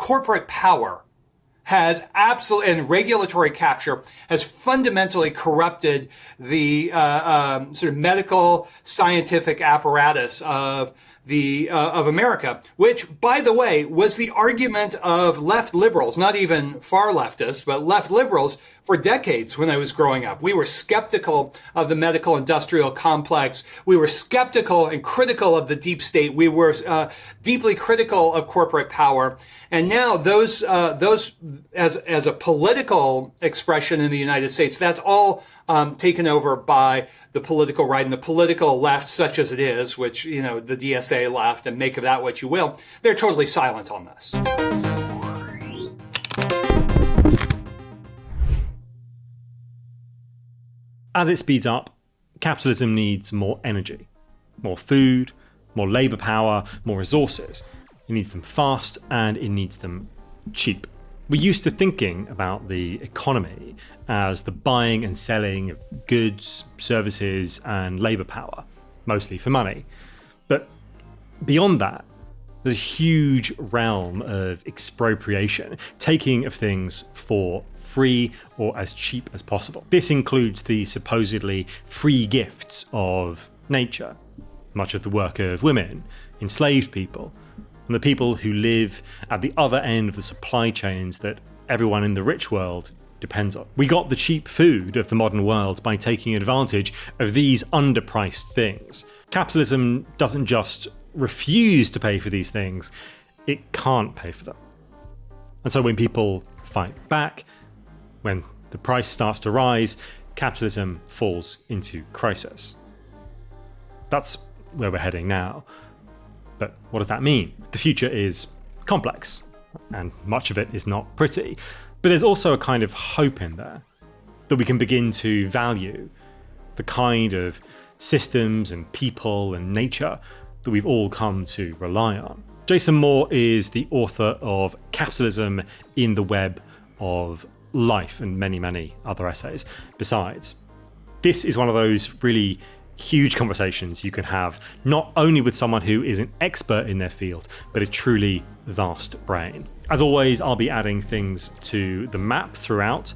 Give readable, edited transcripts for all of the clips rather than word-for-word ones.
corporate power has absolutely, and regulatory capture has fundamentally corrupted the sort of medical scientific apparatus of America, which, by the way, was the argument of left liberals, not even far leftists, but left liberals for decades when I was growing up. We were skeptical of the medical industrial complex. We were skeptical and critical of the deep state. We were deeply critical of corporate power. And now those as a political expression in the United States, that's all taken over by the political right and the political left, such as it is, which, the DSA left, and make of that what you will. They're totally silent on this. As it speeds up, capitalism needs more energy, more food, more labor power, more resources. It needs them fast and it needs them cheap. We're used to thinking about the economy as the buying and selling of goods, services, and labor power, mostly for money. But beyond that, there's a huge realm of expropriation, taking of things for free or as cheap as possible. This includes the supposedly free gifts of nature, much of the work of women, enslaved people, and the people who live at the other end of the supply chains that everyone in the rich world depends on. We got the cheap food of the modern world by taking advantage of these underpriced things. Capitalism doesn't just refuse to pay for these things, it can't pay for them. And so when people fight back, when the price starts to rise, capitalism falls into crisis. That's where we're heading now. But what does that mean? The future is complex, and much of it is not pretty. But there's also a kind of hope in there that we can begin to value the kind of systems and people and nature that we've all come to rely on. Jason Moore is the author of Capitalism in the Web of Life and many, many other essays besides. This is one of those really huge conversations you can have, not only with someone who is an expert in their field, but a truly vast brain. As always, I'll be adding things to the map throughout.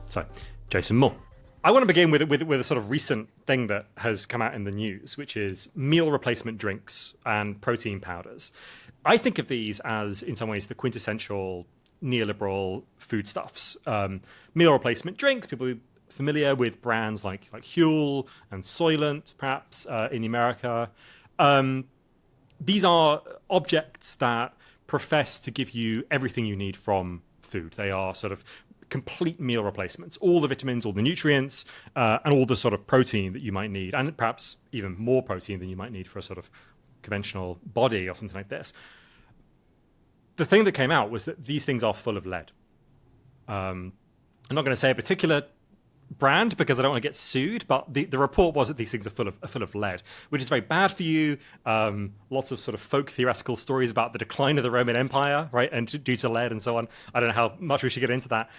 So, Jason Moore. I want to begin with a sort of recent thing that has come out in the news, which is meal replacement drinks and protein powders. I think of these as, in some ways, the quintessential neoliberal foodstuffs. Meal replacement drinks, people familiar with brands like Huel and Soylent, perhaps, in America. These are objects that profess to give you everything you need from food. They are sort of complete meal replacements, all the vitamins, all the nutrients, and all the sort of protein that you might need, and perhaps even more protein than you might need for a sort of conventional body or something like this. The thing that came out was that these things are full of lead. I'm not going to say a particular brand because I don't want to get sued, but the report was that these things are full of lead, which is very bad for you. Lots of sort of folk theoretical stories about the decline of the Roman Empire, right, and due to lead and so on. I don't know how much we should get into that,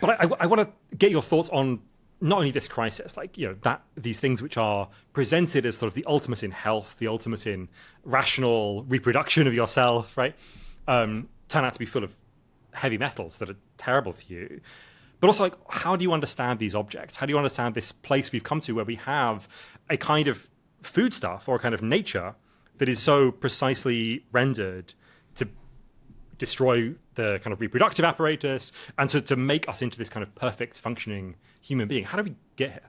but I want to get your thoughts on not only this crisis, that these things which are presented as sort of the ultimate in health, the ultimate in rational reproduction of yourself, right, turn out to be full of heavy metals that are terrible for you. But also, how do you understand these objects? How do you understand this place we've come to where we have a kind of foodstuff or a kind of nature that is so precisely rendered to destroy the kind of reproductive apparatus and to make us into this kind of perfect functioning human being? How do we get here?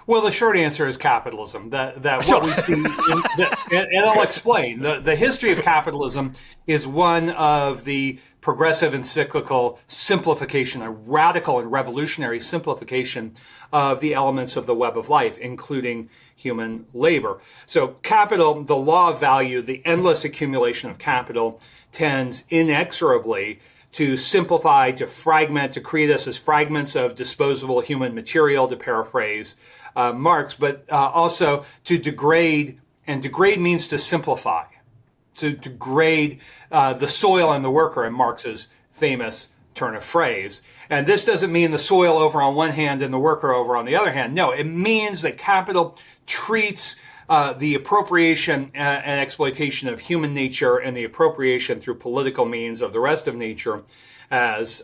Well, the short answer is capitalism. That what we see, and I'll explain. The history of capitalism is one of the progressive and cyclical simplification, a radical and revolutionary simplification of the elements of the web of life, including human labor. So capital, the law of value, the endless accumulation of capital, tends inexorably to simplify, to fragment, to create us as fragments of disposable human material, to paraphrase Marx, but also to degrade, and degrade means to simplify, to degrade the soil and the worker, in Marx's famous turn of phrase. And this doesn't mean the soil over on one hand and the worker over on the other hand. No, it means that capital treats the appropriation and exploitation of human nature and the appropriation through political means of the rest of nature as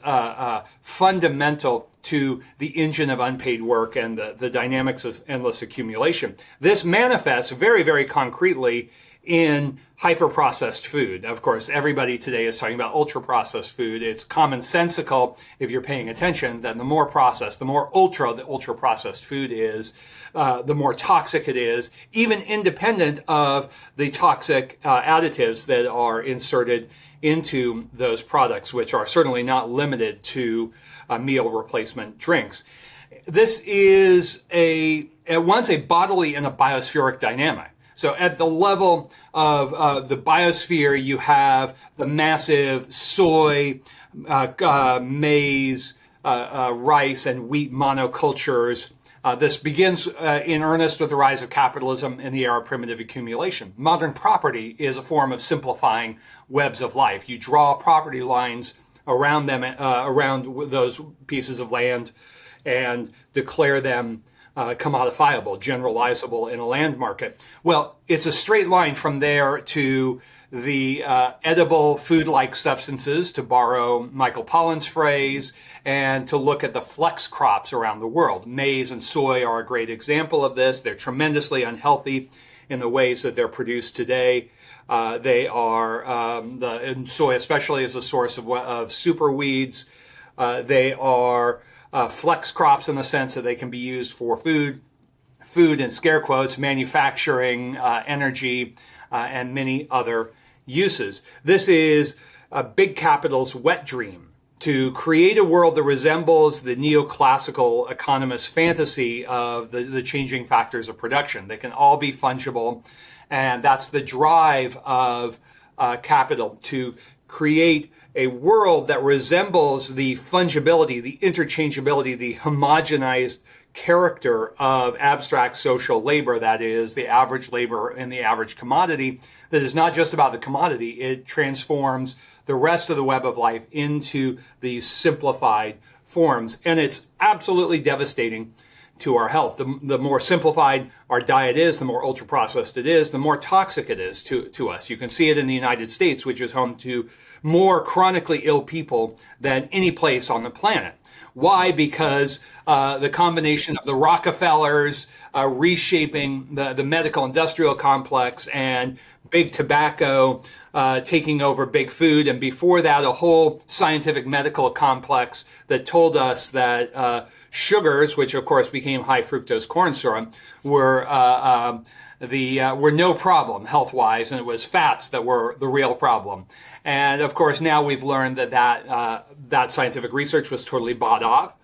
fundamental to the engine of unpaid work and the dynamics of endless accumulation. This manifests very, very concretely in hyper-processed food. Of course, everybody today is talking about ultra-processed food. It's commonsensical, if you're paying attention, that the more processed, the more the ultra-processed food is, the more toxic it is, even independent of the toxic additives that are inserted into those products, which are certainly not limited to meal replacement drinks. This is at once a bodily and a biospheric dynamic. So at the level of the biosphere, you have the massive soy, maize, rice, and wheat monocultures. This begins in earnest with the rise of capitalism in the era of primitive accumulation. Modern property is a form of simplifying webs of life. You draw property lines around them, around those pieces of land, and declare them commodifiable, generalizable in a land market. Well, it's a straight line from there to the edible food-like substances, to borrow Michael Pollan's phrase, and to look at the flex crops around the world. Maize and soy are a great example of this. They're tremendously unhealthy in the ways that they're produced today. They are, and soy especially is a source of super weeds. They are flex crops in the sense that they can be used for food in scare quotes, manufacturing, energy, and many other uses. This is big capital's wet dream, to create a world that resembles the neoclassical economist fantasy of the changing factors of production. They can all be fungible, and that's the drive of capital, to create a world that resembles the fungibility, the interchangeability, the homogenized character of abstract social labor, that is, the average labor and the average commodity, that is not just about the commodity. It transforms the rest of the web of life into these simplified forms. And it's absolutely devastating to our health. The more simplified our diet is, the more ultra-processed it is, the more toxic it is to us. You can see it in the United States, which is home to more chronically ill people than any place on the planet. Why? Because the combination of the Rockefellers reshaping the medical industrial complex and big tobacco taking over big food, and before that a whole scientific medical complex that told us that sugars, which of course became high fructose corn syrup, were no problem health-wise, and it was fats that were the real problem. And of course now we've learned that scientific research was totally bought off,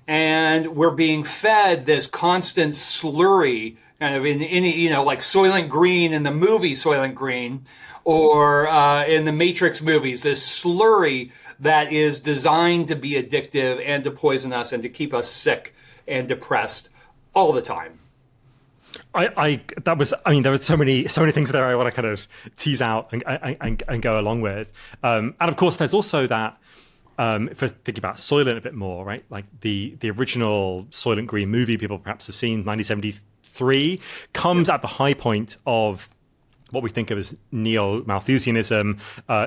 and we're being fed this constant slurry, kind of in any, like Soylent Green in the movie Soylent Green, or in the Matrix movies, this slurry that is designed to be addictive and to poison us and to keep us sick and depressed all the time. There were so many things there I want to kind of tease out and go along with. And of course, there's also that, if I think about Soylent a bit more, right? Like the original Soylent Green movie people perhaps have seen, 1973, comes at the high point of what we think of as Neomalthusianism.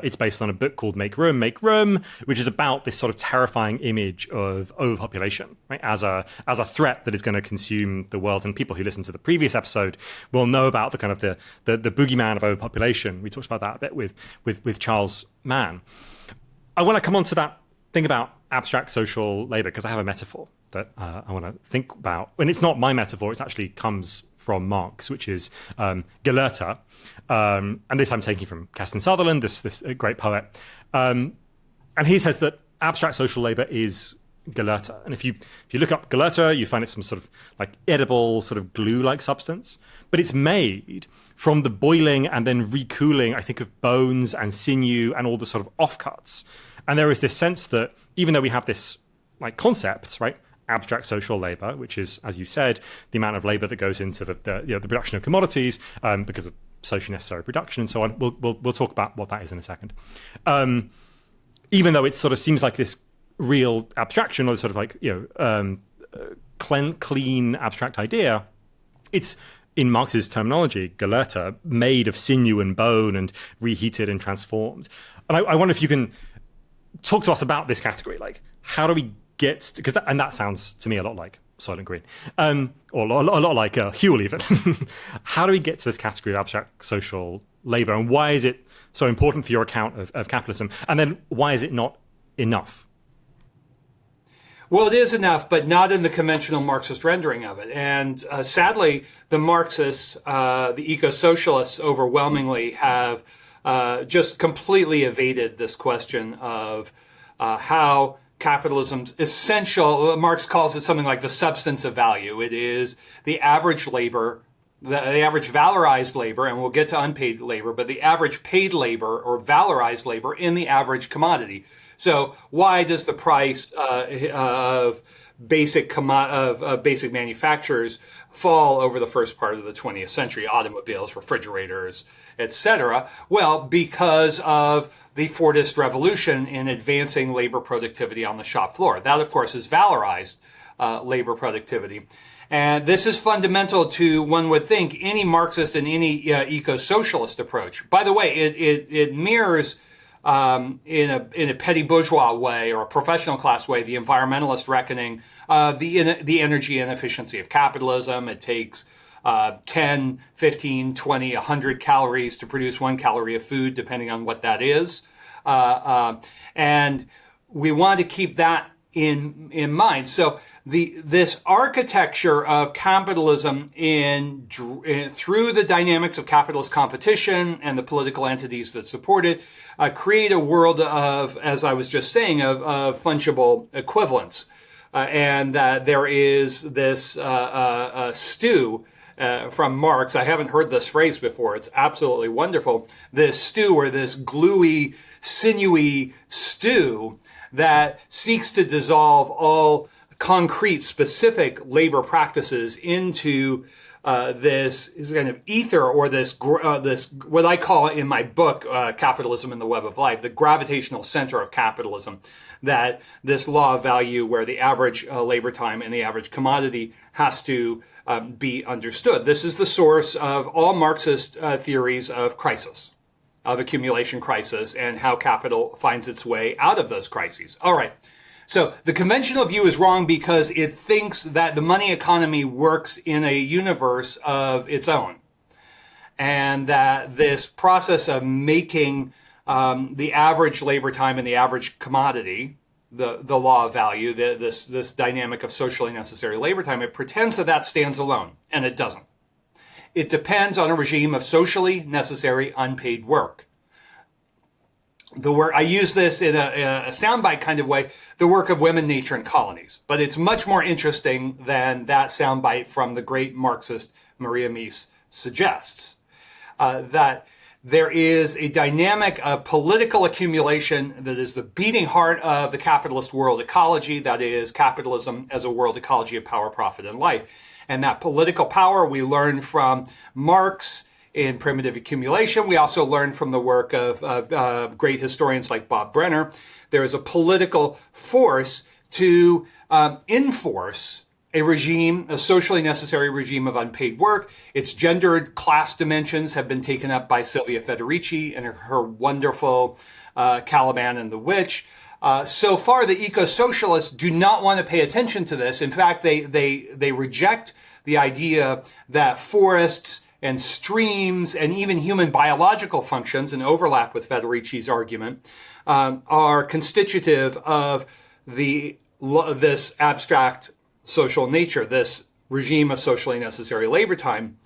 It's based on a book called Make Room, which is about this sort of terrifying image of overpopulation, right, as a threat that is going to consume the world. And people who listen to the previous episode will know about the kind of the boogeyman of overpopulation. We talked about that a bit with Charles Mann. I want to come on to that thing about abstract social labor, because I have a metaphor that I want to think about. And it's not my metaphor, it actually comes from Marx, which is Gelerte. And this I'm taking from Keston Sutherland, this great poet. And he says that abstract social labor is Gelerte. And if you look up Gelerte, you find it's some sort of like edible, sort of glue-like substance. But it's made from the boiling and then recooling, I think, of bones and sinew and all the sort of offcuts. And there is this sense that even though we have this like concept, right, abstract social labor, which is, as you said, the amount of labor that goes into the production of commodities because of socially necessary production and so on. We'll talk about what that is in a second. Even though it sort of seems like this real abstraction, or sort of like clean abstract idea, it's in Marx's terminology, Gelerte, made of sinew and bone and reheated and transformed. And I wonder if you can talk to us about this category. Like, how do we get, because that sounds to me a lot like Soylent Green, or a lot like Whewell even. How do we get to this category of abstract social labor, and why is it so important for your account of capitalism? And then why is it not enough? Well, it is enough, but not in the conventional Marxist rendering of it. And sadly, the Marxists, the eco-socialists overwhelmingly have just completely evaded this question of how capitalism's essential, Marx calls it something like the substance of value. It is the average labor, the average valorized labor, and we'll get to unpaid labor, but the average paid labor or valorized labor in the average commodity. So why does the price of basic manufacturers fall over the first part of the 20th century? Automobiles, refrigerators, etc. Well, because of the Fordist revolution in advancing labor productivity on the shop floor. That, of course, is valorized labor productivity. And this is fundamental to, one would think, any Marxist and any eco-socialist approach. By the way, it mirrors in a petty bourgeois way or a professional class way the environmentalist reckoning of the energy inefficiency of capitalism. It takes 10, 15, 20, 100 calories to produce 1 calorie of food, depending on what that is. And we want to keep that in mind. So this architecture of capitalism through the dynamics of capitalist competition and the political entities that support it create a world of, as I was just saying, of fungible equivalence. And that there is this stew from Marx. I haven't heard this phrase before. It's absolutely wonderful. This stew, or this gluey, sinewy stew that seeks to dissolve all concrete, specific labor practices into this kind of ether, or this what I call in my book, Capitalism in the Web of Life, the gravitational center of capitalism. That this law of value, where the average labor time and the average commodity has to be understood. This is the source of all Marxist theories of crisis, of accumulation crisis, and how capital finds its way out of those crises. All right. So the conventional view is wrong because it thinks that the money economy works in a universe of its own, and that this process of making the average labor time and the average commodity, the law of value, this dynamic of socially necessary labor time, it pretends that stands alone, and it doesn't. It depends on a regime of socially necessary unpaid work. The work, I use this in a soundbite kind of way, the work of women, nature, and colonies. But it's much more interesting than that soundbite from the great Marxist Maria Mies suggests. That there is a dynamic of political accumulation that is the beating heart of the capitalist world ecology, that is capitalism as a world ecology of power, profit, and life. And that political power we learn from Marx in Primitive Accumulation. We also learn from the work of great historians like Bob Brenner. There is a political force to enforce a regime, a socially necessary regime of unpaid work. Its gendered class dimensions have been taken up by Silvia Federici and her wonderful Caliban and the Witch. So far, the eco-socialists do not want to pay attention to this. In fact, they reject the idea that forests and streams and even human biological functions, and overlap with Federici's argument, are constitutive of this abstract social nature, this regime of socially necessary labor time.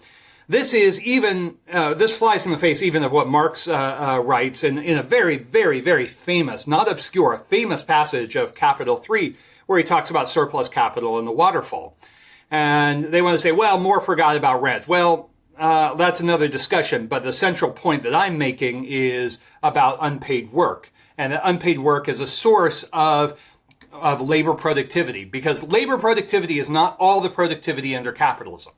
This is even, this flies in the face even of what Marx writes in a very, very, very famous, not obscure, famous passage of Capital 3, where he talks about surplus capital and the waterfall. And they want to say, well, Moore forgot about rent. Well, that's another discussion, but the central point that I'm making is about unpaid work. And that unpaid work is a source of labor productivity, because labor productivity is not all the productivity under capitalism.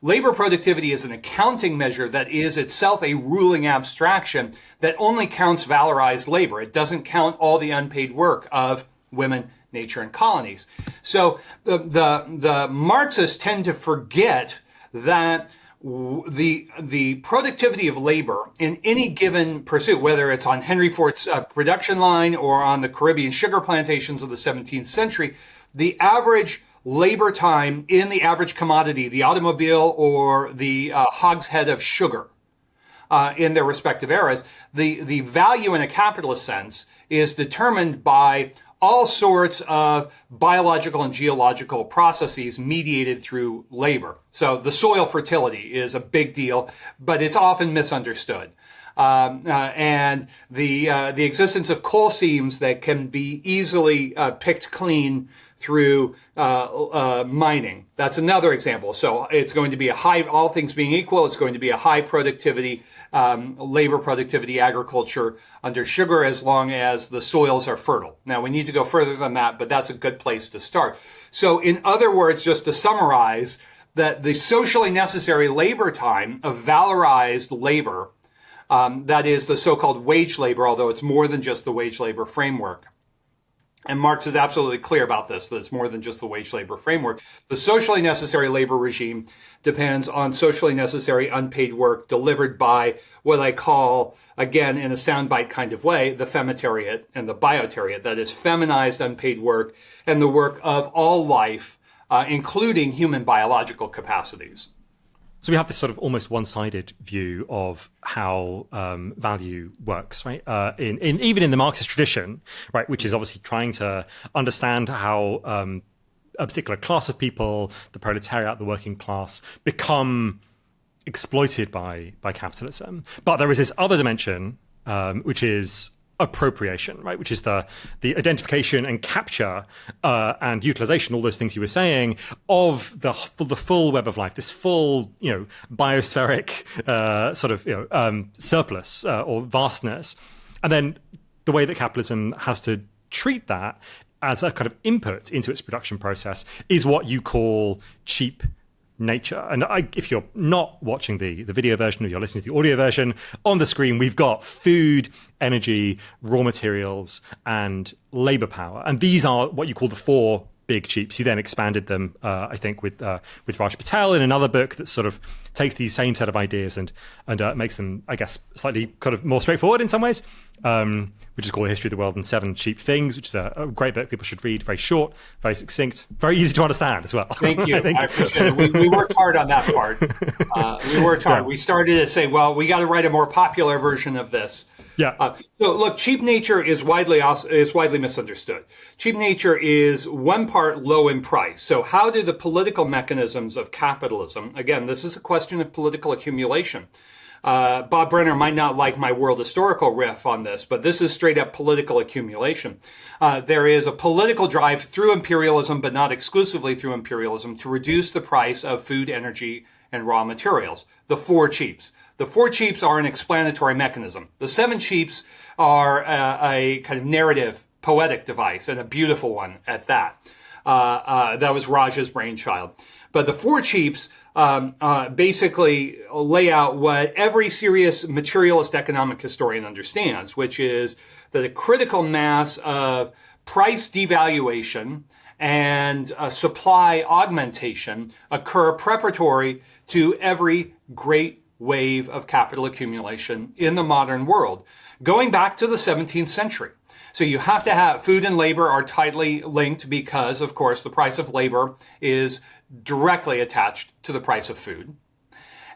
Labor productivity is an accounting measure that is itself a ruling abstraction that only counts valorized labor. It doesn't count all the unpaid work of women, nature, and colonies. So the Marxists tend to forget that the productivity of labor in any given pursuit, whether it's on Henry Ford's production line or on the Caribbean sugar plantations of the 17th century, the average labor time in the average commodity, the automobile or the hogshead of sugar, in their respective eras, the value in a capitalist sense is determined by all sorts of biological and geological processes mediated through labor. So the soil fertility is a big deal, but it's often misunderstood. And the existence of coal seams that can be easily picked clean through mining. That's another example. So it's going to be all things being equal, it's going to be a high productivity, labor productivity agriculture under sugar as long as the soils are fertile. Now, we need to go further than that, but that's a good place to start. So in other words, just to summarize, that the socially necessary labor time of valorized labor, that is the so-called wage labor, although it's more than just the wage labor framework. And Marx is absolutely clear about this, that it's more than just the wage labor framework. The socially necessary labor regime depends on socially necessary unpaid work delivered by what I call, again, in a soundbite kind of way, the femitariat and the biotariat, that is feminized unpaid work and the work of all life, including human biological capacities. So we have this sort of almost one-sided view of how value works, right? Even in the Marxist tradition, right, which is obviously trying to understand how a particular class of people, the proletariat, the working class, become exploited by capitalism. But there is this other dimension, which is appropriation, right, which is the identification and capture and utilization, all those things you were saying, of the full web of life, this full, biospheric surplus or vastness, and then the way that capitalism has to treat that as a kind of input into its production process is what you call cheap nature. And if you're not watching the video version or you're listening to the audio version, on the screen we've got food, energy, raw materials, and labor power. And these are what you call the four big cheaps. You then expanded them, I think, with Raj Patel in another book that sort of takes these same set of ideas and makes them, I guess, slightly kind of more straightforward in some ways, which is called The History of the World in Seven Cheap Things, which is a great book people should read. Very short, very succinct, very easy to understand as well. Thank you. I appreciate it. We worked hard on that part. We worked hard. Yeah. We started to say, well, we got to write a more popular version of this. Yeah. So look, cheap nature is widely misunderstood. Cheap nature is one part low in price. So how do the political mechanisms of capitalism, again, this is a question of political accumulation. Bob Brenner might not like my world historical riff on this, but this is straight up political accumulation. There is a political drive through imperialism, but not exclusively through imperialism, to reduce the price of food, energy, and raw materials. The four cheaps. The four cheaps are an explanatory mechanism. The seven cheaps are a kind of narrative, poetic device, and a beautiful one at that. That was Raj's brainchild. But the four cheaps basically lay out what every serious materialist economic historian understands, which is that a critical mass of price devaluation and supply augmentation occur preparatory to every great wave of capital accumulation in the modern world, going back to the 17th century. So you have to have food and labor are tightly linked because, of course, the price of labor is directly attached to the price of food.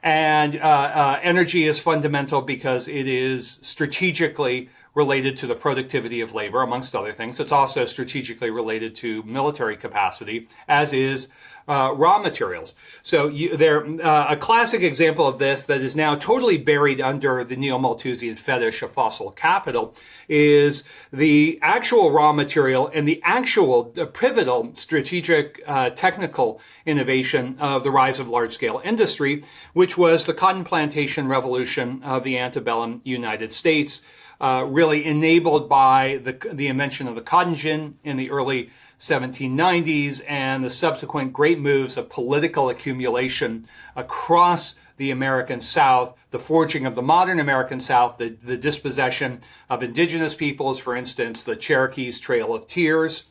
And energy is fundamental because it is strategically related to the productivity of labor, amongst other things. It's also strategically related to military capacity, as is raw materials. So a classic example of this that is now totally buried under the Neomalthusian fetish of fossil capital is the actual raw material and the actual pivotal strategic technical innovation of the rise of large-scale industry, which was the cotton plantation revolution of the antebellum United States, really enabled by the invention of the cotton gin in the early 1790s and the subsequent great moves of political accumulation across the American South, the forging of the modern American South, the dispossession of indigenous peoples, for instance, the Cherokees' Trail of Tears.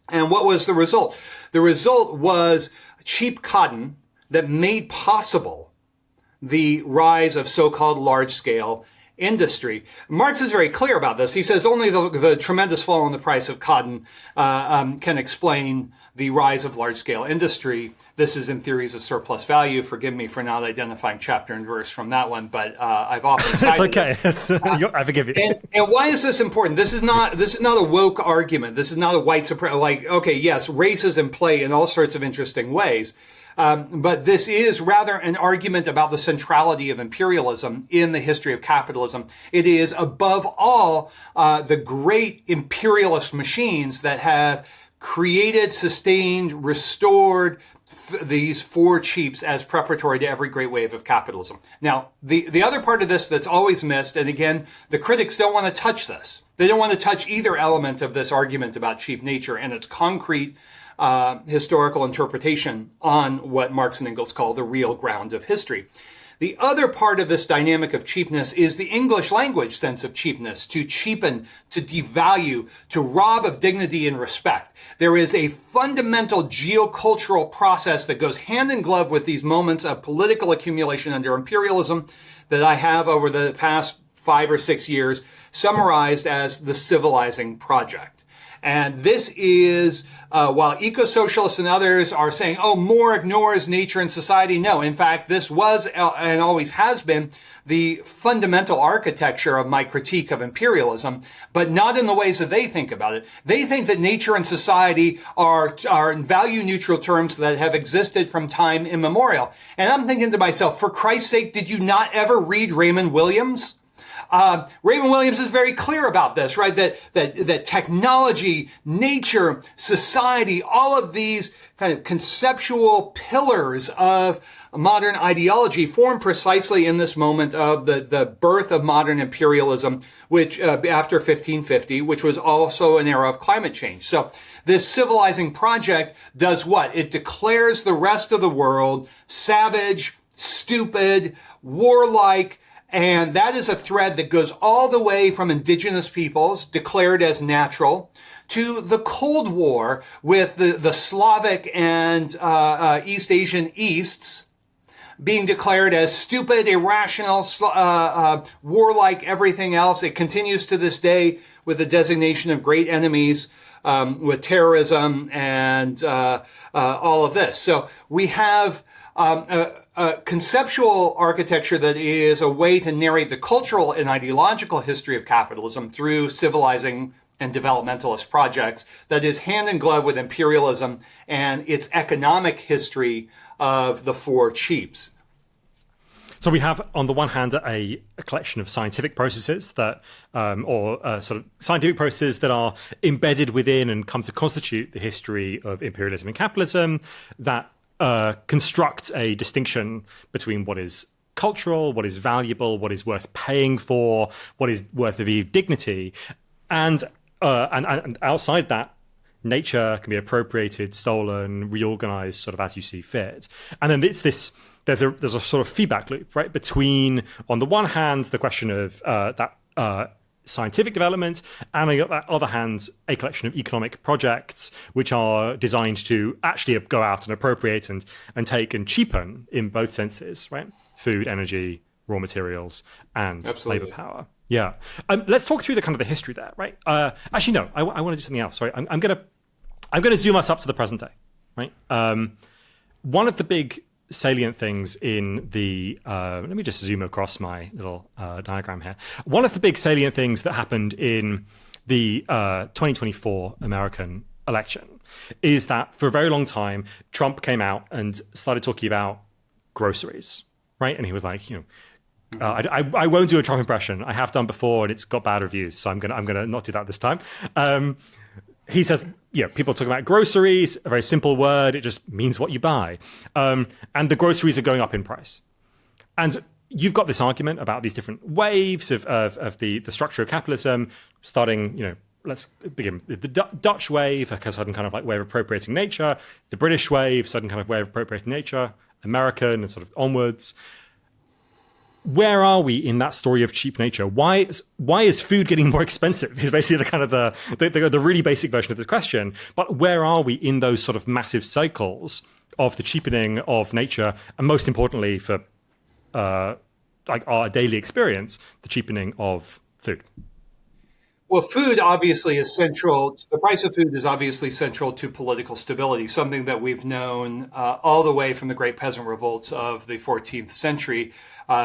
And what was the result? The result was cheap cotton that made possible the rise of so-called large-scale industry. Marx is very clear about this. He says only the tremendous fall in the price of cotton can explain the rise of large-scale industry. This is in Theories of Surplus Value. Forgive me for not identifying chapter and verse from that one, but I've often cited It's okay. I forgive you. And why is this important? This is not a woke argument. This is not a white supremacy. Like, okay, yes, race is in play in all sorts of interesting ways. But this is rather an argument about the centrality of imperialism in the history of capitalism. It is, above all, the great imperialist machines that have created, sustained, restored these four cheaps as preparatory to every great wave of capitalism. Now, the other part of this that's always missed, and again, the critics don't want to touch this. They don't want to touch either element of this argument about cheap nature and its concrete historical interpretation on what Marx and Engels call the real ground of history. The other part of this dynamic of cheapness is the English language sense of cheapness, to cheapen, to devalue, to rob of dignity and respect. There is a fundamental geocultural process that goes hand in glove with these moments of political accumulation under imperialism that I have over the past 5 or 6 years summarized as the civilizing project. And this is, while ecosocialists and others are saying, oh, More ignores nature and society. No, in fact, this was and always has been the fundamental architecture of my critique of imperialism, but not in the ways that they think about it. They think that nature and society are in value neutral terms that have existed from time immemorial. And I'm thinking to myself, for Christ's sake, did you not ever read Raymond Williams? Raymond Williams is very clear about this, right? That technology, nature, society, all of these kind of conceptual pillars of modern ideology form precisely in this moment of the birth of modern imperialism, which after 1550, which was also an era of climate change. So this civilizing project does what? It declares the rest of the world savage, stupid, warlike, and that is a thread that goes all the way from indigenous peoples declared as natural to the Cold War with the Slavic and East Asian Easts being declared as stupid, irrational, warlike, everything else. It continues to this day with the designation of great enemies, with terrorism and all of this. So we have a conceptual architecture that is a way to narrate the cultural and ideological history of capitalism through civilizing and developmentalist projects that is hand in glove with imperialism and its economic history of the four cheaps. So we have, on the one hand, a collection of scientific processes that, sort of scientific processes that are embedded within and come to constitute the history of imperialism and capitalism that construct a distinction between what is cultural, what is valuable, what is worth paying for, what is worth of dignity, and outside that, nature can be appropriated, stolen, reorganized, sort of as you see fit. And then it's this. There's a sort of feedback loop, right, between, on the one hand, the question of scientific development, and on the other hand, a collection of economic projects which are designed to actually go out and appropriate and take and cheapen in both senses, right? Food, energy, raw materials, and labor power. Yeah. Let's talk through the kind of the history there, right? Actually, no, I want to do something else. Sorry, I'm gonna zoom us up to the present day, right? One of the big salient things in the let me just zoom across my little diagram here. One of the big salient things that happened in the 2024 American election is that for a very long time, Trump came out and started talking about groceries, right? And he was like, I won't do a Trump impression. I have done before, and it's got bad reviews, so I'm gonna not do that this time. He says, people talk about groceries, a very simple word. It just means what you buy. And the groceries are going up in price. And you've got this argument about these different waves of the structure of capitalism, starting, let's begin with the Dutch wave, a sudden kind of like way of appropriating nature, the British wave, sudden kind of way of appropriating nature, American, and sort of onwards. Where are we in that story of cheap nature? Why is food getting more expensive? Is basically the kind of the really basic version of this question. But where are we in those sort of massive cycles of the cheapening of nature, and most importantly for like our daily experience, the cheapening of food. Well, food obviously is central. The price of food is obviously central to political stability, something that we've known all the way from the great peasant revolts of the 14th century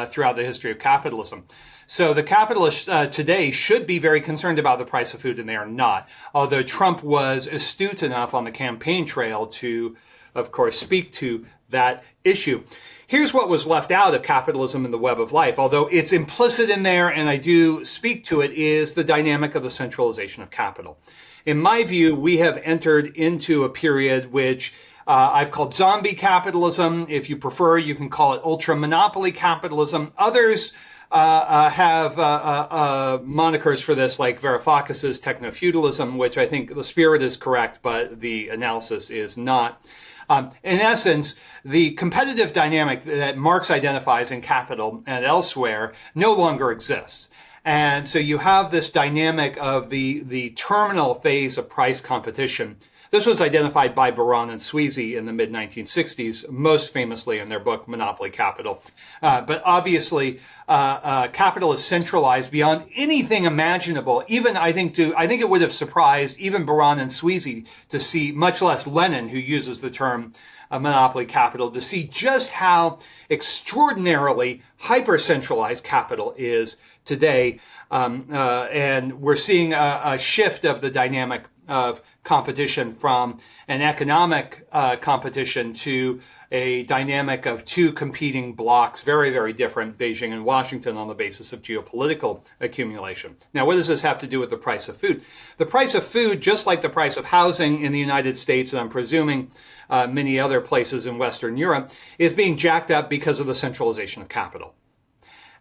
throughout the history of capitalism. So the capitalists today should be very concerned about the price of food, and they are not. Although Trump was astute enough on the campaign trail to, of course, speak to that issue. Here's what was left out of capitalism and the web of life, although it's implicit in there, and I do speak to it, is the dynamic of the centralization of capital. In my view, we have entered into a period which I've called zombie capitalism. If you prefer, you can call it ultra-monopoly capitalism. Others have monikers for this, like Varoufakis's techno-feudalism, which I think the spirit is correct, but the analysis is not. In essence, the competitive dynamic that Marx identifies in Capital and elsewhere no longer exists. And so you have this dynamic of the terminal phase of price competition. This was identified by Baran and Sweezy in the mid-1960s, most famously in their book Monopoly Capital. But obviously, capital is centralized beyond anything imaginable. Even I think it would have surprised even Baran and Sweezy to see, much less Lenin, who uses the term monopoly capital, to see just how extraordinarily hyper-centralized capital is today. And we're seeing a shift of the dynamic of competition from an economic competition to a dynamic of two competing blocks, very, very different, Beijing and Washington, on the basis of geopolitical accumulation. Now, what does this have to do with the price of food? The price of food, just like the price of housing in the United States, and I'm presuming many other places in Western Europe, is being jacked up because of the centralization of capital.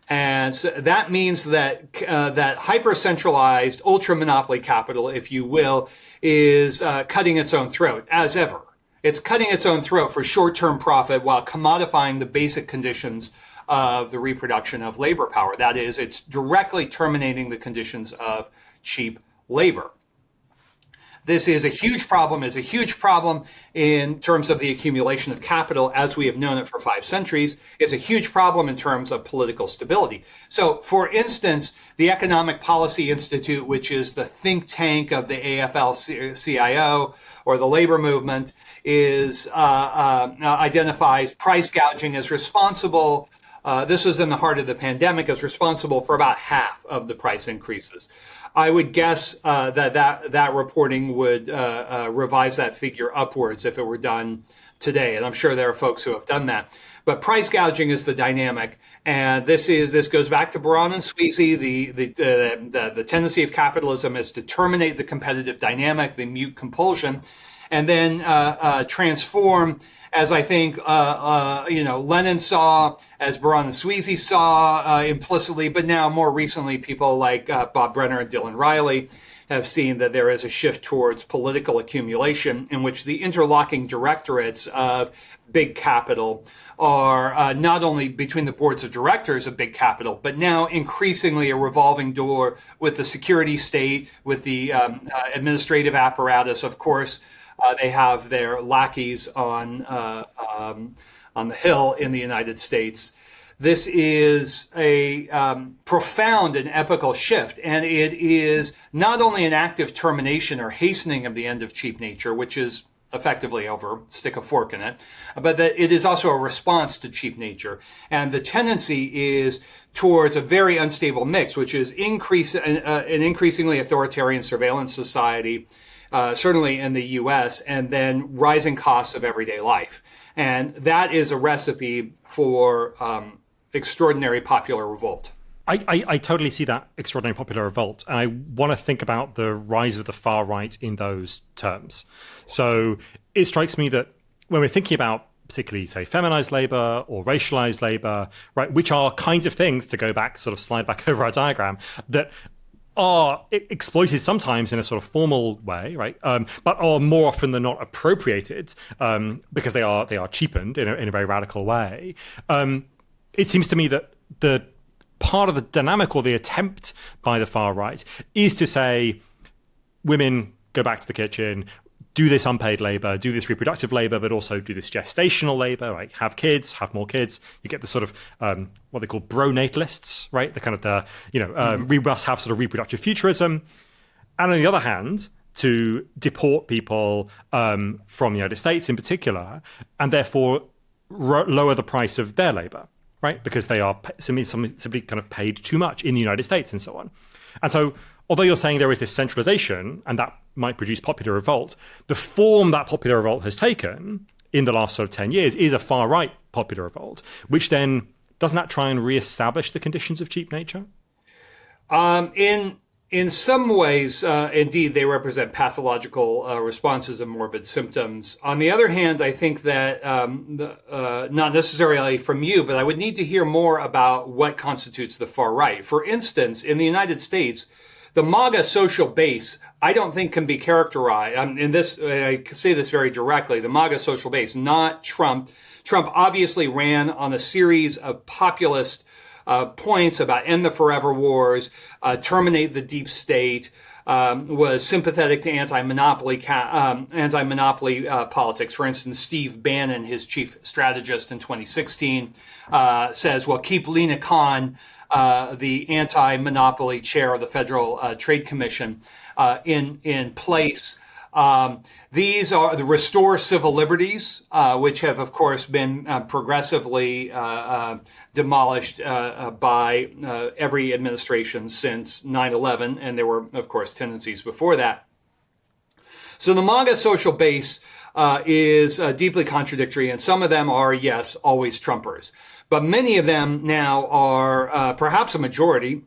And so that means that that hyper-centralized ultra-monopoly capital, if you will, is cutting its own throat, as ever. It's cutting its own throat for short-term profit while commodifying the basic conditions of the reproduction of labor power. That is, it's directly terminating the conditions of cheap labor. This is a huge problem. It's a huge problem in terms of the accumulation of capital as we have known it for 5 centuries. It's a huge problem in terms of political stability. So, for instance, the Economic Policy Institute, which is the think tank of the AFL-CIO or the labor movement, identifies price gouging as responsible. This was in the heart of the pandemic, as responsible for about half of the price increases. I would guess that reporting would revise that figure upwards if it were done today, and I'm sure there are folks who have done that. But price gouging is the dynamic, and this goes back to Baran and Sweezy. The tendency of capitalism is to terminate the competitive dynamic, the mute compulsion, and then transform, as I think Lenin saw, as Baran and Sweezy saw implicitly, but now more recently people like Bob Brenner and Dylan Riley have seen that there is a shift towards political accumulation in which the interlocking directorates of big capital are not only between the boards of directors of big capital, but now increasingly a revolving door with the security state, with the administrative apparatus, of course. They have their lackeys on the Hill in the United States. This is a profound and epical shift, and it is not only an active termination or hastening of the end of cheap nature, which is effectively over, stick a fork in it, but that it is also a response to cheap nature. And the tendency is towards a very unstable mix, which is an increasingly authoritarian surveillance society, certainly in the U.S., and then rising costs of everyday life. And that is a recipe for extraordinary popular revolt. I totally see that extraordinary popular revolt, and I want to think about the rise of the far right in those terms. So it strikes me that when we're thinking about particularly, say, feminized labor or racialized labor, right, which are kinds of things, to go back, sort of slide back over our diagram, that are exploited sometimes in a sort of formal way, right? But are more often than not appropriated because they are cheapened in a very radical way. It seems to me that the part of the dynamic or the attempt by the far right is to say, women go back to the kitchen, do this unpaid labor, do this reproductive labor, but also do this gestational labor, right? Have kids, have more kids. You get the sort of what they call bro-natalists, right? The kind of we must have sort of reproductive futurism. And on the other hand, to deport people from the United States in particular, and therefore lower the price of their labor, right? Because they are simply kind of paid too much in the United States and so on. And so, although you're saying there is this centralization and that might produce popular revolt, the form that popular revolt has taken in the last sort of 10 years is a far-right popular revolt, which then, doesn't that try and reestablish the conditions of cheap nature? In some ways, indeed, they represent pathological responses and morbid symptoms. On the other hand, I think that, not necessarily from you, but I would need to hear more about what constitutes the far right. For instance, in the United States, the MAGA social base, I don't think can be characterized, I say this very directly, the MAGA social base, not Trump. Trump obviously ran on a series of populist points about end the forever wars, terminate the deep state, was sympathetic to anti-monopoly politics. For instance, Steve Bannon, his chief strategist in 2016, says, well, keep Lina Khan, the anti-monopoly chair of the Federal Trade Commission, in place. These are the restore civil liberties, which have, of course, been progressively demolished by every administration since 9/11, and there were, of course, tendencies before that. So the MAGA social base is deeply contradictory, and some of them are, yes, always Trumpers. But many of them now are perhaps a majority,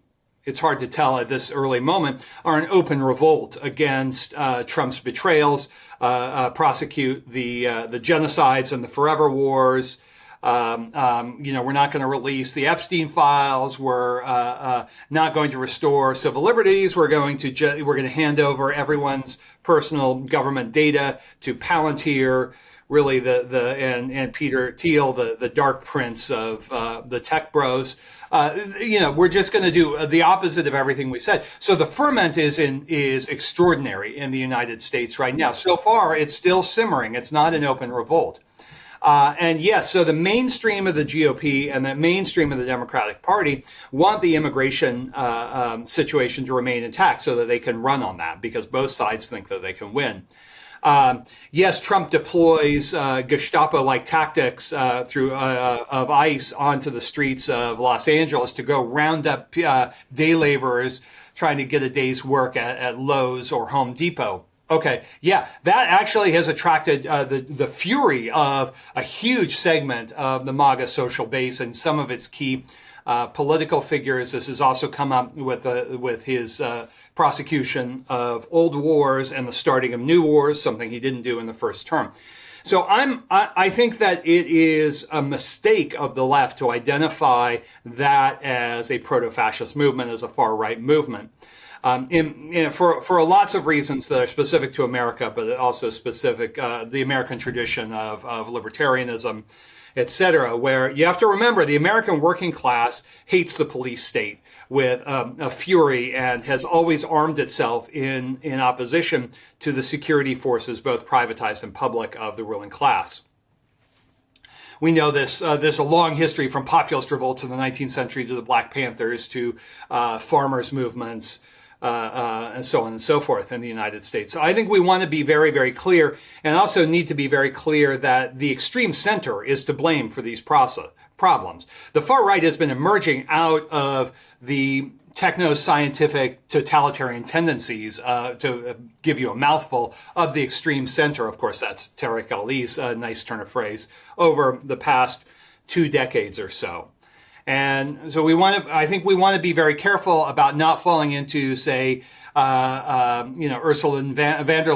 it's hard to tell at this early moment, are an open revolt against Trump's betrayals, prosecute the genocides and the forever wars. We're not going to release the Epstein files. We're not going to restore civil liberties. We're going to hand over everyone's personal government data to Palantir. Really, and Peter Thiel, the dark prince of the tech bros. We're just going to do the opposite of everything we said. So the ferment is extraordinary in the United States right now. So far, it's still simmering. It's not an open revolt. And yes, so the mainstream of the GOP and the mainstream of the Democratic Party want the immigration situation to remain intact so that they can run on that, because both sides think that they can win. Yes, Trump deploys Gestapo-like tactics of ICE onto the streets of Los Angeles to go round up day laborers trying to get a day's work at Lowe's or Home Depot. Okay, yeah, that actually has attracted the fury of a huge segment of the MAGA social base and some of its key political figures. This has also come up with his prosecution of old wars and the starting of new wars, something he didn't do in the first term. So I think that it is a mistake of the left to identify that as a proto-fascist movement, as a far-right movement. For lots of reasons that are specific to America, but also specific the American tradition of libertarianism, etc., where you have to remember the American working class hates the police state with a fury and has always armed itself in opposition to the security forces, both privatized and public, of the ruling class. We know this. There's a long history from populist revolts in the 19th century to the Black Panthers to farmers' movements, and so on and so forth in the United States. So I think we want to be very, very clear, and also need to be very clear that the extreme center is to blame for these problems. The far right has been emerging out of the techno-scientific totalitarian tendencies, to give you a mouthful, of the extreme center. Of course, that's Tariq Ali's nice turn of phrase, over the past 2 decades or so. And so I think we want to be very careful about not falling into, say, Ursula von der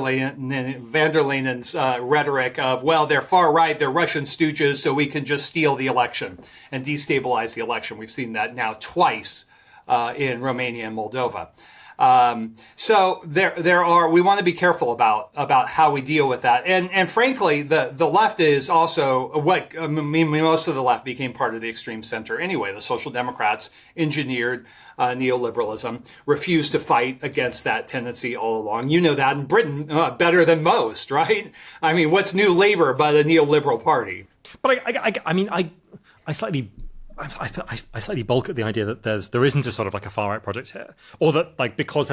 Leyen's rhetoric of, well, they're far right, they're Russian stooges, so we can just steal the election and destabilize the election. We've seen that now twice in Romania and Moldova. So we want to be careful about how we deal with that. And frankly, the left is also most of the left became part of the extreme center anyway. The Social Democrats engineered neoliberalism, refused to fight against that tendency all along. You know that in Britain better than most, right? I mean, what's New Labour but a neoliberal party? But I slightly balk at the idea that there isn't a sort of like a far right project here, or that like because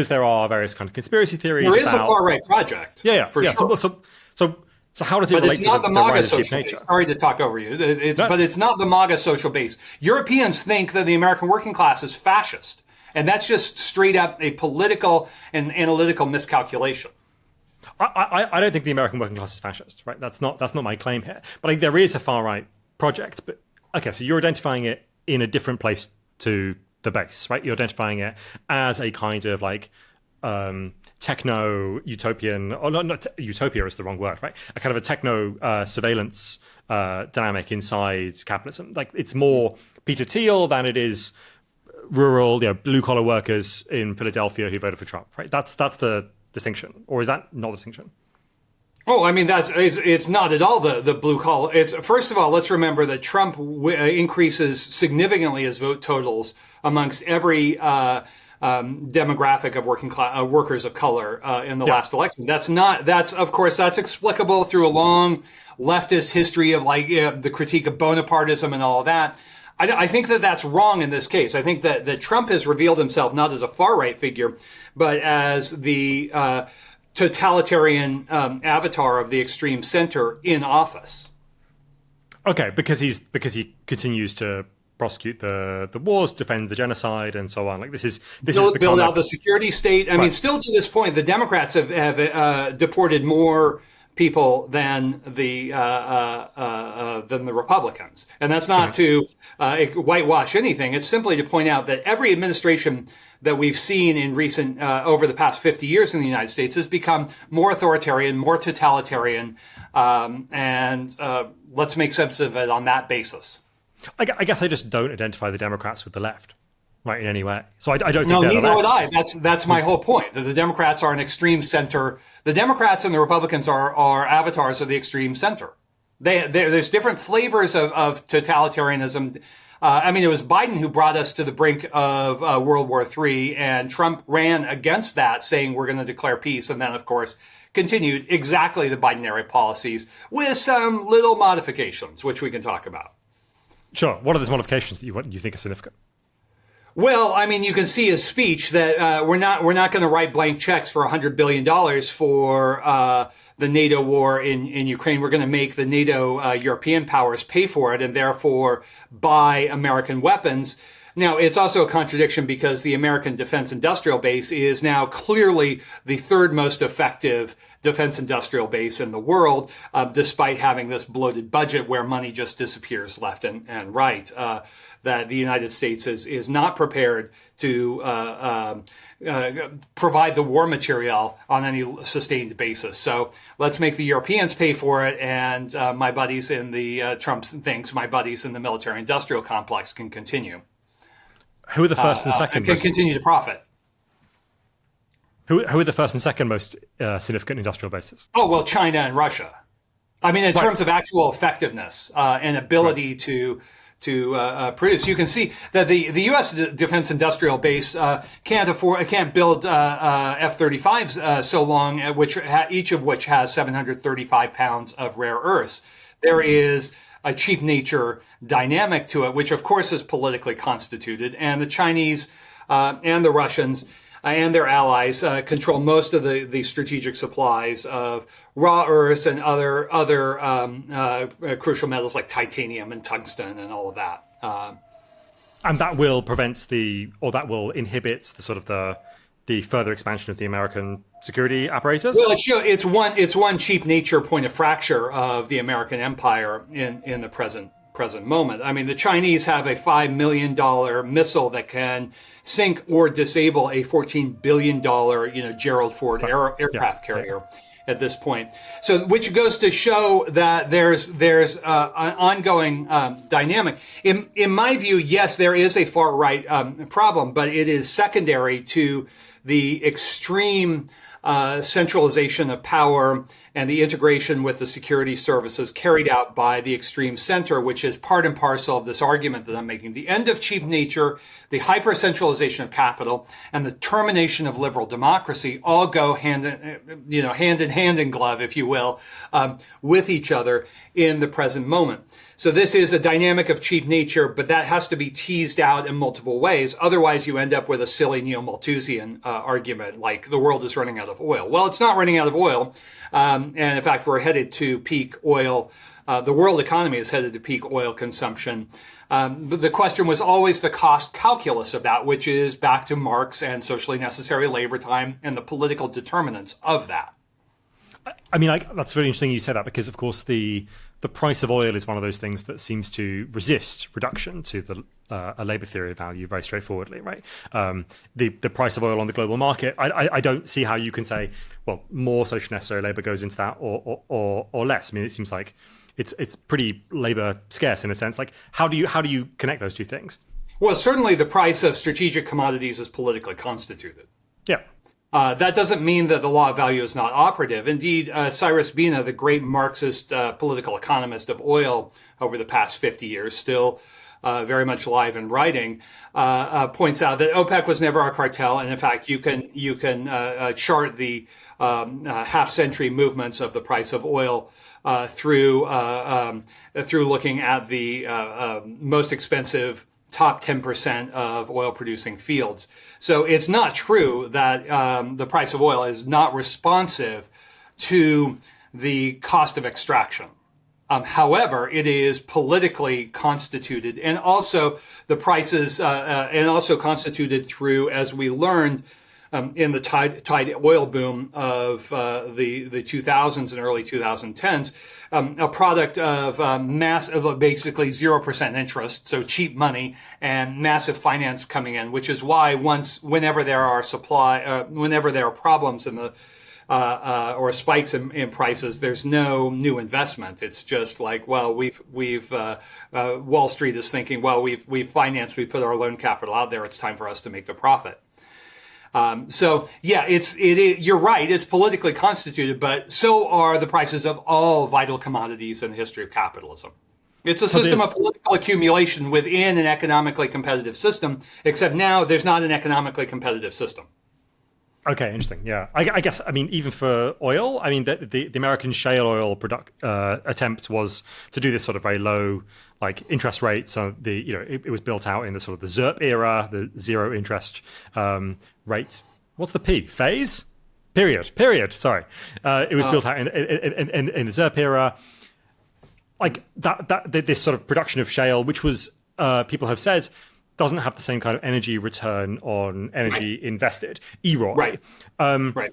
there are various kind of conspiracy theories. There is a far right project. For sure. So how does it relate to the rise of cheap nature? Sorry to talk over you. But it's not the MAGA social base. Europeans think that the American working class is fascist, and that's just straight up a political and analytical miscalculation. I don't think the American working class is fascist, right? That's not my claim here. But like, there is a far right project. But okay, so you're identifying it in a different place to the base, right? You're identifying it as a kind of like techno utopian, or not utopia is the wrong word, right? A kind of a techno surveillance dynamic inside capitalism. Like it's more Peter Thiel than it is rural, blue collar workers in Philadelphia who voted for Trump, right? That's the distinction, or is that not the distinction? Oh, I mean, it's not at all the blue collar. It's first of all, let's remember that Trump increases significantly his vote totals amongst every demographic of working class workers of color in the last election. That's explicable through a long leftist history of the critique of Bonapartism and all of that. I think that that's wrong in this case. I think that Trump has revealed himself not as a far right figure, but as the totalitarian avatar of the extreme center in office. Okay, because he continues to prosecute the wars, defend the genocide, and so on. Like this is build out the security state. I mean, still to this point, the Democrats have deported more people than the Republicans, and that's not to whitewash anything. It's simply to point out that every administration that we've seen in recent over the past 50 years in the United States has become more authoritarian, more totalitarian, and let's make sense of it on that basis. I guess I just don't identify the Democrats with the left, right, in any way. So I don't think no, they're neither the would left. I. That's my whole point. That the Democrats are an extreme center. The Democrats and the Republicans are avatars of the extreme center. There's different flavors of totalitarianism. I mean, it was Biden who brought us to the brink of World War III, and Trump ran against that, saying we're going to declare peace, and then, of course, continued exactly the Biden-era policies with some little modifications, which we can talk about. Sure. What are those modifications that you think are significant? Well, I mean, you can see his speech that we're not going to write blank checks for $100 billion for the NATO war in Ukraine. We're going to make the NATO European powers pay for it and therefore buy American weapons. Now, it's also a contradiction because the American defense industrial base is now clearly the third most effective defense industrial base in the world, despite having this bloated budget where money just disappears left and right. That the United States is not prepared to provide the war material on any sustained basis. So let's make the Europeans pay for it, and my buddies in the Trump thinks my buddies in the military-industrial complex can continue. Who are the first and second? Can continue to profit. Who are the first and second most significant industrial bases? Oh, well, China and Russia. I mean, in terms of actual effectiveness and ability to produce, you can see that the U.S. defense industrial base can't build F-35s so long, each of which has 735 pounds of rare earths. There is a cheap nature dynamic to it, which of course is politically constituted, and the Chinese and the Russians and their allies control most of the strategic supplies of raw earths and other crucial metals like titanium and tungsten and all of that. And that will inhibit the sort of the further expansion of the American security apparatus? Well, it's one cheap nature point of fracture of the American empire in the present moment. I mean, the Chinese have a $5 million missile that can sink or disable a $14 billion, Gerald Ford aircraft carrier. at this point. So, which goes to show that there's an ongoing dynamic. In my view, yes, there is a far right problem, but it is secondary to the extreme centralization of power and the integration with the security services carried out by the extreme center, which is part and parcel of this argument that I'm making. The end of cheap nature, the hyper-centralization of capital, and the termination of liberal democracy all go hand in hand in glove, if you will, with each other in the present moment. So this is a dynamic of cheap nature, but that has to be teased out in multiple ways. Otherwise, you end up with a silly Neomalthusian argument, like the world is running out of oil. Well, it's not running out of oil. And in fact, we're headed to peak oil. The world economy is headed to peak oil consumption. But the question was always the cost calculus of that, which is back to Marx and socially necessary labor time and the political determinants of that. I mean, that's really interesting you said that, because, of course, the price of oil is one of those things that seems to resist reduction to the a labor theory of value very straightforwardly, right? The price of oil on the global market, I don't see how you can say, well, more socially necessary labor goes into that or less. I mean, it seems like it's pretty labor scarce in a sense. Like, how do you connect those two things? Well, certainly the price of strategic commodities is politically constituted. Yeah. That doesn't mean that the law of value is not operative. Indeed, Cyrus Bina, the great Marxist political economist of oil over the past 50 years, still very much alive and writing, points out that OPEC was never a cartel, and in fact, you can chart the half-century movements of the price of oil through looking at the most expensive top 10% of oil-producing fields. So it's not true that the price of oil is not responsive to the cost of extraction. However, it is politically constituted, and also the prices, and also constituted through, as we learned in the tide oil boom of the 2000s and early 2010s, a product of basically 0% interest, so cheap money and massive finance coming in, which is why whenever there are problems in the or spikes in prices, there's no new investment. It's just like, well, Wall Street is thinking, well, we've financed, we put our loan capital out there, it's time for us to make the profit. So yeah, you're right. It's politically constituted, but so are the prices of all vital commodities in the history of capitalism. It's a system of political accumulation within an economically competitive system, except now there's not an economically competitive system. Okay, interesting. Yeah, I guess. I mean, even for oil, I mean, the American shale oil attempt was to do this sort of very low, like, interest rates. So it was built out in the sort of the ZIRP era, the zero interest rate. What's the P? Phase? Period. Sorry, it was built out in the ZIRP era. Like this sort of production of shale, which was people have said, doesn't have the same kind of energy return on energy invested. EROI. Right. Right.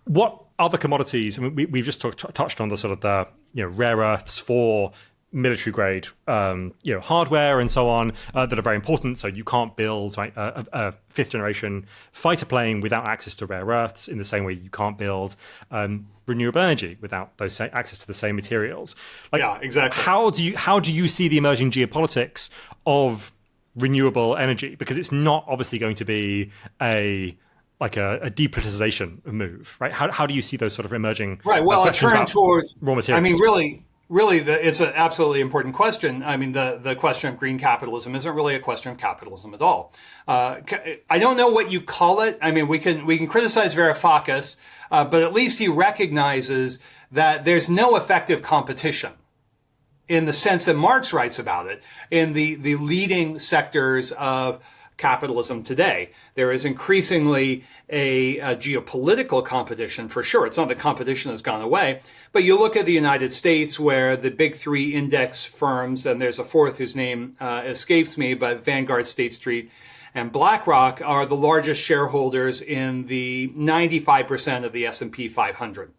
What other commodities? I mean, we've just touched on the sort of the rare earths for military grade hardware and so on that are very important. So you can't build a fifth generation fighter plane without access to rare earths, in the same way you can't build renewable energy without those access to the same materials. Like, yeah, exactly. How do you see the emerging geopolitics of renewable energy? Because it's not obviously going to be a depoliticization move, right? How do you see those sort of emerging questions turn towards raw materials? I mean, really, it's an absolutely important question. I mean, the question of green capitalism isn't really a question of capitalism at all. I don't know what you call it. I mean, we can criticize Varoufakis, but at least he recognizes that there's no effective competition in the sense that Marx writes about it in the leading sectors of capitalism today. There is increasingly a geopolitical competition, for sure. It's not that competition has gone away, but you look at the United States, where the big three index firms, and there's a fourth whose name escapes me, but Vanguard, State Street, and BlackRock are the largest shareholders in the 95% of the S&P 500.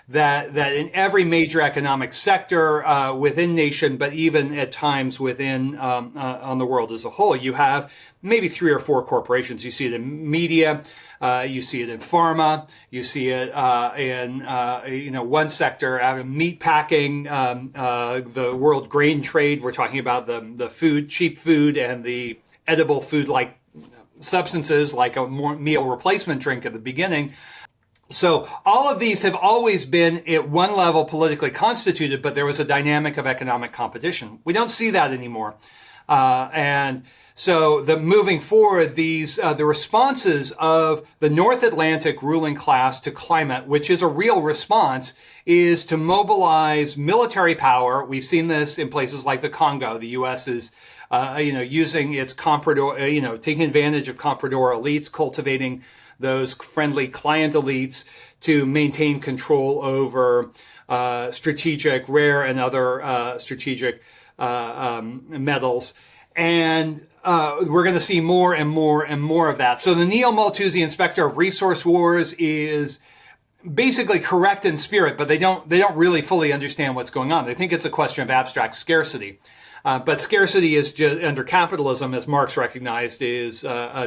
That in every major economic sector within nation, but even at times within on the world as a whole, you have maybe 3 or 4 corporations. You see it in media, You see it in pharma. You see it in one sector, meat packing, the world grain trade. We're talking about the food, cheap food, and the edible food like substances, like a meal replacement drink at the beginning. So all of these have always been at one level politically constituted, but there was a dynamic of economic competition. We don't see that anymore. And so moving forward, the responses of the North Atlantic ruling class to climate, which is a real response, is to mobilize military power. We've seen this in places like the Congo. The U.S. is using its comprador, taking advantage of comprador elites, cultivating those friendly client elites to maintain control over strategic rare and other strategic metals. And we're going to see more and more and more of that. So the Neo-Malthusian specter of resource wars is basically correct in spirit, but they don't really fully understand what's going on. They think it's a question of abstract scarcity. But scarcity is just, under capitalism, as Marx recognized, is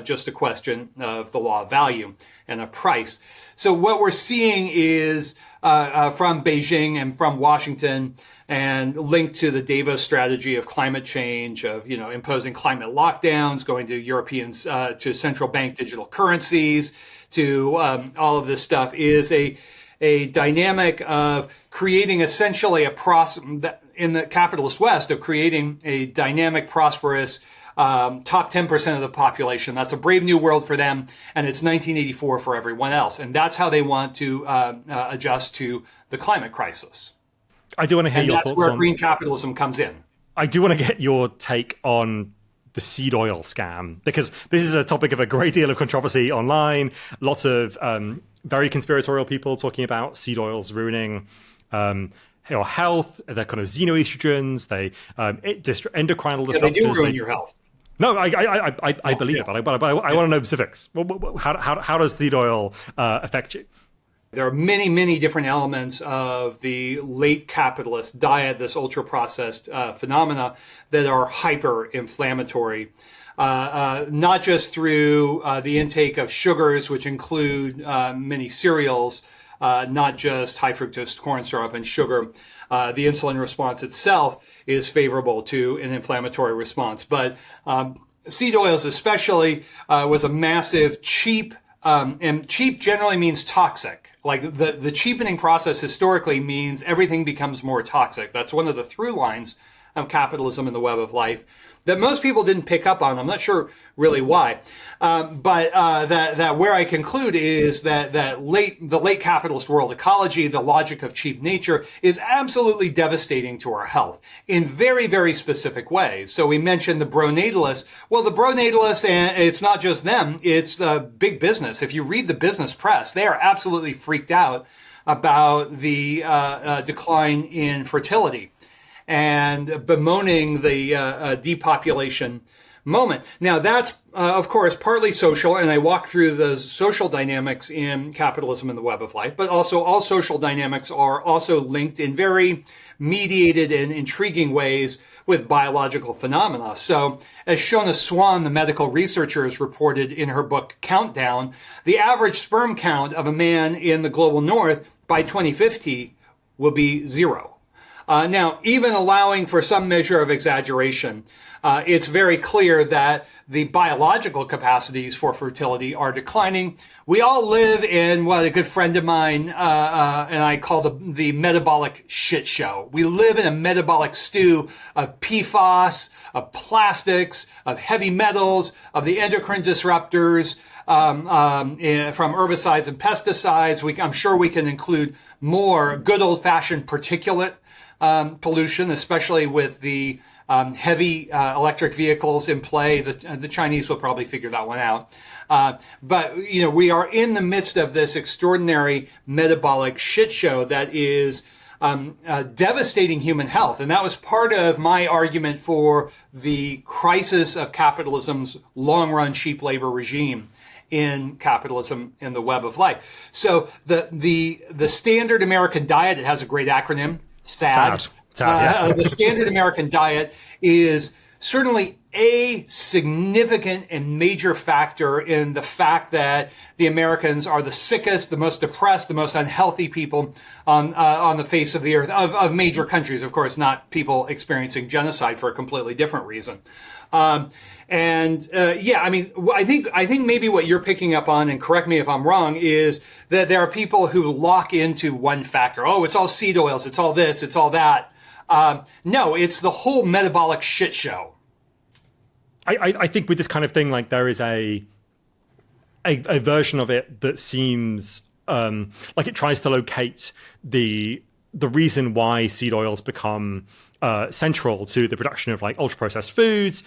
just a question of the law of value and of price. So what we're seeing is from Beijing and from Washington, and linked to the Davos strategy of climate change, of imposing climate lockdowns, going to Europeans to central bank digital currencies, to all of this stuff, is a dynamic of creating essentially in the capitalist West, of creating a dynamic, prosperous top 10% of the population. That's a brave new world for them, and it's 1984 for everyone else. And that's how they want to adjust to the climate crisis. I do want to hear your thoughts on... That's where green capitalism comes in. I do want to get your take on the seed oil scam, because this is a topic of a great deal of controversy online. Lots of very conspiratorial people talking about seed oils ruining your health. They're kind of xenoestrogens. They endocrinal disruptors. They do ruin your health. No, I believe it, but I want to know specifics. How does seed oil affect you? There are many, many different elements of the late capitalist diet, this ultra-processed phenomena, that are hyper-inflammatory. Not just through the intake of sugars, which include many cereals, not just high fructose corn syrup and sugar. The insulin response itself is favorable to an inflammatory response. But seed oils especially was a massive cheap, and cheap generally means toxic. Like the cheapening process historically means everything becomes more toxic. That's one of the through lines of capitalism in the web of life that most people didn't pick up on. I'm not sure really why, but that where I conclude is that the late capitalist world ecology, the logic of cheap nature, is absolutely devastating to our health in very, very specific ways. So we mentioned the bronatalists. Well, the bronatalists, and it's not just them, it's big business. If you read the business press, they are absolutely freaked out about the decline in fertility and bemoaning the depopulation moment. Now, that's, of course, partly social, and I walk through those social dynamics in Capitalism and the Web of Life, but also all social dynamics are also linked in very mediated and intriguing ways with biological phenomena. So, as Shona Swan, the medical researcher, has reported in her book Countdown, the average sperm count of a man in the global north by 2050 will be 0. Now, even allowing for some measure of exaggeration, it's very clear that the biological capacities for fertility are declining. We all live in what a good friend of mine and I call the metabolic shit show. We live in a metabolic stew of PFAS, of plastics, of heavy metals, of the endocrine disruptors, from herbicides and pesticides. I'm sure we can include more good old-fashioned particulate pollution, especially with the heavy electric vehicles in play. The Chinese will probably figure that one out. But we are in the midst of this extraordinary metabolic shit show that is devastating human health. And that was part of my argument for the crisis of capitalism's long-run cheap labor regime in Capitalism in the Web of Life. So the standard American diet, it has a great acronym, SAD. Yeah. The standard American diet is certainly a significant and major factor in the fact that the Americans are the sickest, the most depressed, the most unhealthy people on the face of the earth of major countries. Of course, not people experiencing genocide for a completely different reason. Yeah, I mean, I think maybe what you're picking up on, and correct me if I'm wrong, is that there are people who lock into one factor. Oh, it's all seed oils, it's all this, it's all that. No, it's the whole metabolic shit show. I think with this kind of thing, like there is a version of it that seems like it tries to locate the reason why seed oils become central to the production of like ultra processed foods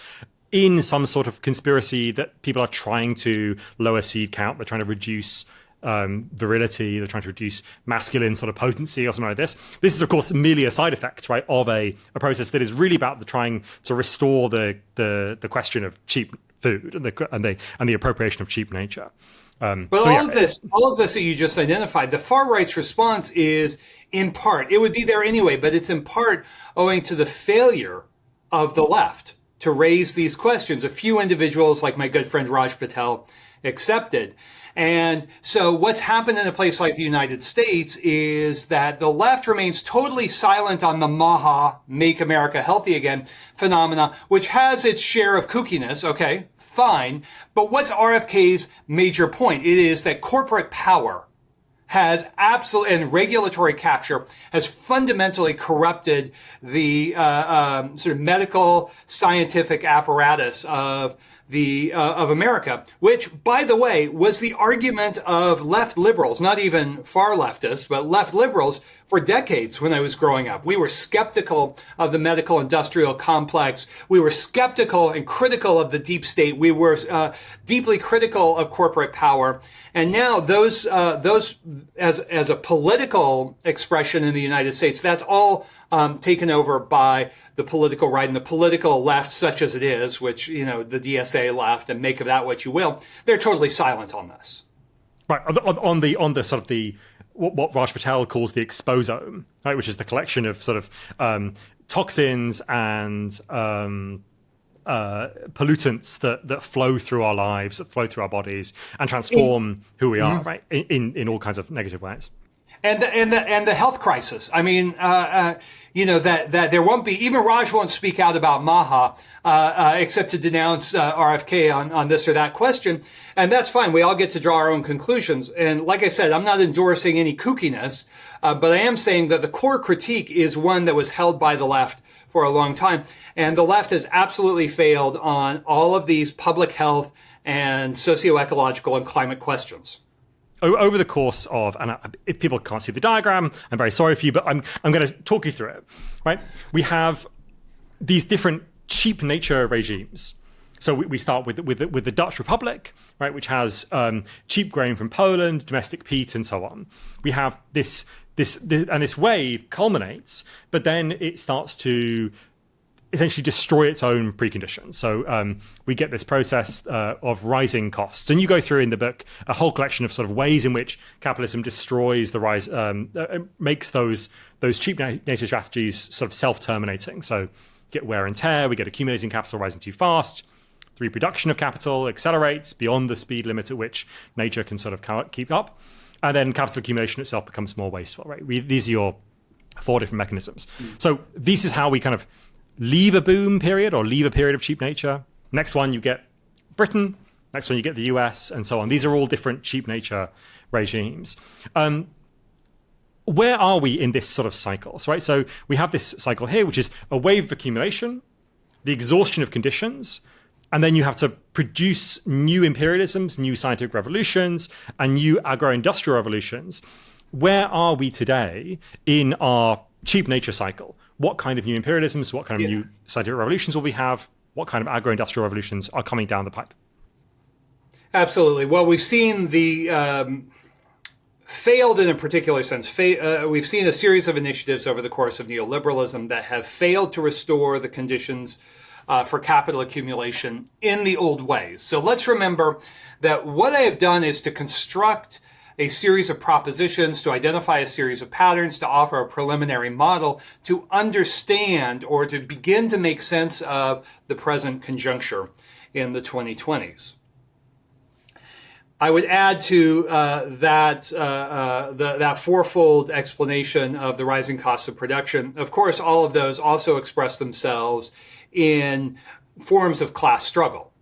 in some sort of conspiracy that people are trying to lower seed count. They're trying to reduce virility. They're trying to reduce masculine sort of potency or something like this. This is, of course, merely a side effect, right, of a process that is really about trying to restore the question of cheap food and the appropriation of cheap nature. But all of this that you just identified, the far right's response is in part, it would be there anyway, but it's in part owing to the failure of the left to raise these questions. A few individuals, like my good friend Raj Patel, accepted. And so what's happened in a place like the United States is that the left remains totally silent on the MAHA, Make America Healthy Again phenomena, which has its share of kookiness. Okay, fine. But what's RFK's major point? It is that corporate power has and regulatory capture has fundamentally corrupted the sort of medical scientific apparatus of America, which, by the way, was the argument of left liberals, not even far leftists, but left liberals for decades when I was growing up. We were skeptical of the medical industrial complex. We were skeptical and critical of the deep state. We were deeply critical of corporate power. And now those as a political expression in the United States, that's all taken over by the political right and the political left, such as it is, which, you know, the DSA left, and make of that what you will. They're totally silent on this. Right, on the sort of the what Raj Patel calls the exposome, right, which is the collection of sort of toxins and pollutants that flow through our lives, that flow through our bodies, and transform who we are, right, in all kinds of negative ways. And the health crisis. I mean, you know, that there won't be, even Raj won't speak out about MAHA, except to denounce RFK on this or that question. And that's fine. We all get to draw our own conclusions. And like I said, I'm not endorsing any kookiness, but I am saying that the core critique is one that was held by the left for a long time. And the left has absolutely failed on all of these public health and socio-ecological and climate questions. Over the course of, and if people can't see the diagram, I'm very sorry for you, but I'm going to talk you through it, right? We have these different cheap nature regimes. So we start with the Dutch Republic, right, which has cheap grain from Poland, domestic peat, and so on. We have this wave culminates, but then it starts to essentially destroy its own preconditions. So we get this process of rising costs. And you go through in the book a whole collection of sort of ways in which capitalism destroys the rise, makes those cheap nature strategies sort of self-terminating. So get wear and tear, we get accumulating capital rising too fast, the reproduction of capital accelerates beyond the speed limit at which nature can sort of keep up. And then capital accumulation itself becomes more wasteful, right? These are your 4 different mechanisms. So this is how we kind of leave a boom period or leave a period of cheap nature. Next one, you get Britain. Next one, you get the US, and so on. These are all different cheap nature regimes. Where are we in this sort of cycle? Right? So we have this cycle here, which is a wave of accumulation, the exhaustion of conditions, and then you have to produce new imperialisms, new scientific revolutions, and new agro-industrial revolutions. Where are we today in our cheap nature cycle? What kind of new imperialisms, what kind of new scientific revolutions will we have? What kind of agro-industrial revolutions are coming down the pipe? Absolutely. Well, we've seen the failed in a particular sense. We've seen a series of initiatives over the course of neoliberalism that have failed to restore the conditions for capital accumulation in the old ways. So let's remember that what I have done is to construct a series of propositions, to identify a series of patterns, to offer a preliminary model, to understand or to begin to make sense of the present conjuncture in the 2020s. I would add to that fourfold explanation of the rising costs of production. Of course, all of those also express themselves in forms of class struggle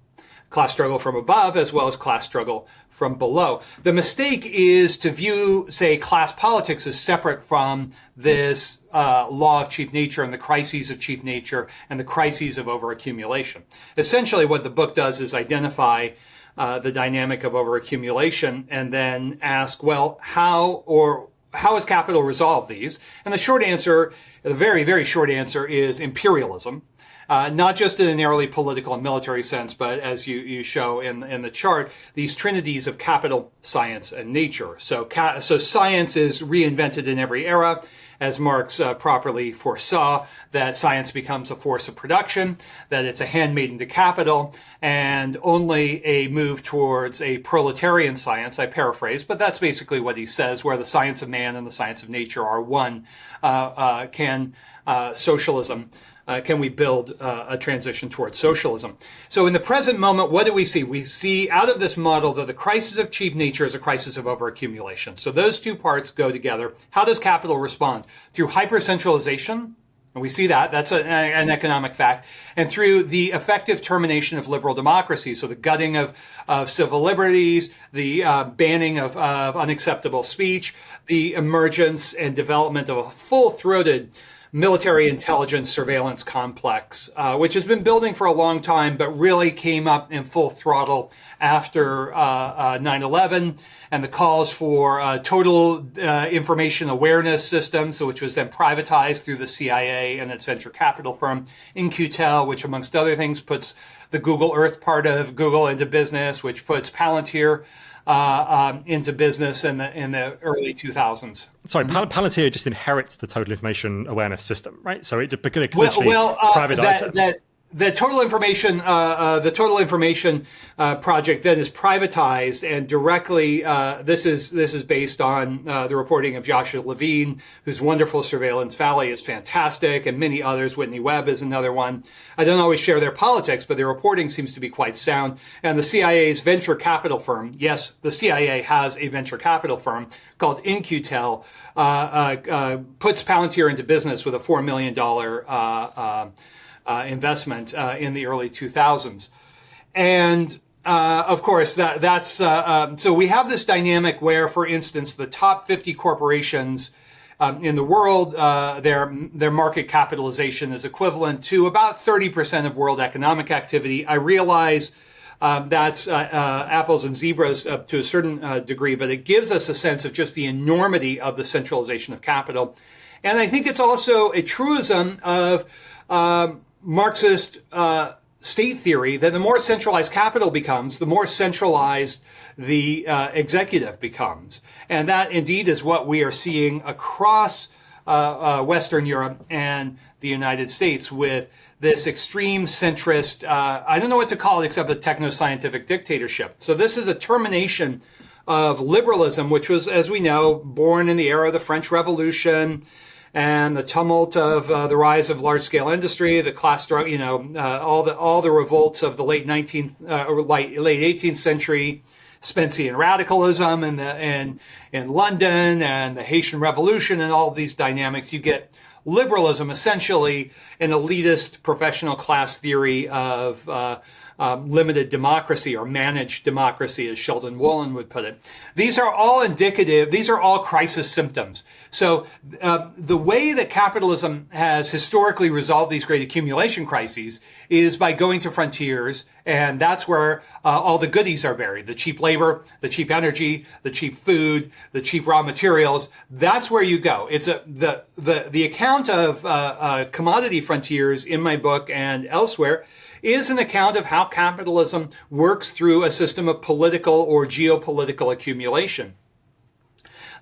from above as well as class struggle from below. The mistake is to view, say, class politics as separate from this law of cheap nature and the crises of cheap nature and the crises of overaccumulation. Essentially, what the book does is identify the dynamic of overaccumulation and then ask, well, how has capital resolved these? And the short answer, the very, very short answer, is imperialism. Not just in a narrowly political and military sense, but as you show in the chart, these trinities of capital, science, and nature. So science is reinvented in every era, as Marx properly foresaw, that science becomes a force of production, that it's a handmaiden to capital, and only a move towards a proletarian science, I paraphrase, but that's basically what he says, where the science of man and the science of nature are one, can we build a transition towards socialism? So in the present moment, what do we see? We see out of this model that the crisis of cheap nature is a crisis of overaccumulation. So those two parts go together. How does capital respond? Through hypercentralization, and we see that's an economic fact, and through the effective termination of liberal democracy, so the gutting of civil liberties, the banning of unacceptable speech, the emergence and development of a full-throated military intelligence surveillance complex, which has been building for a long time, but really came up in full throttle after 9/11 and the calls for total information awareness systems, which was then privatized through the CIA and its venture capital firm In-Q-Tel, which amongst other things puts the Google Earth part of Google into business, which puts Palantir into business in the early 2000s. Sorry, Palantir just inherits the total information awareness system, right? So it literally privatized it. The total information project then is privatized, and directly this is based on the reporting of Joshua Levine, whose wonderful Surveillance Valley is fantastic, and many others. Whitney Webb is another one. I don't always share their politics, but their reporting seems to be quite sound. And the CIA's venture capital firm, yes, the CIA has a venture capital firm called In-Q-Tel, puts Palantir into business with a $4 million investment in the early 2000s. And of course, that's so we have this dynamic where, for instance, the top 50 corporations in the world, their market capitalization is equivalent to about 30% of world economic activity. I realize that's apples and zebras to a certain degree, but it gives us a sense of just the enormity of the centralization of capital. And I think it's also a truism of Marxist state theory that the more centralized capital becomes, the more centralized the executive becomes. And that indeed is what we are seeing across Western Europe and the United States with this extreme centrist, I don't know what to call it except a techno-scientific dictatorship. So this is a termination of liberalism, which was, as we know, born in the era of the French Revolution and the tumult of the rise of large-scale industry, the class struggle, all the revolts of the late 18th century, Spencean radicalism in London, and the Haitian Revolution, and all of these dynamics. You get liberalism, essentially an elitist professional class theory of limited democracy or managed democracy, as Sheldon Wolin would put it. These are all indicative, these are all crisis symptoms. So the way that capitalism has historically resolved these great accumulation crises is by going to frontiers, and that's where all the goodies are buried. The cheap labor, the cheap energy, the cheap food, the cheap raw materials. That's where you go. It's the account of commodity frontiers in my book and elsewhere is an account of how capitalism works through a system of political or geopolitical accumulation.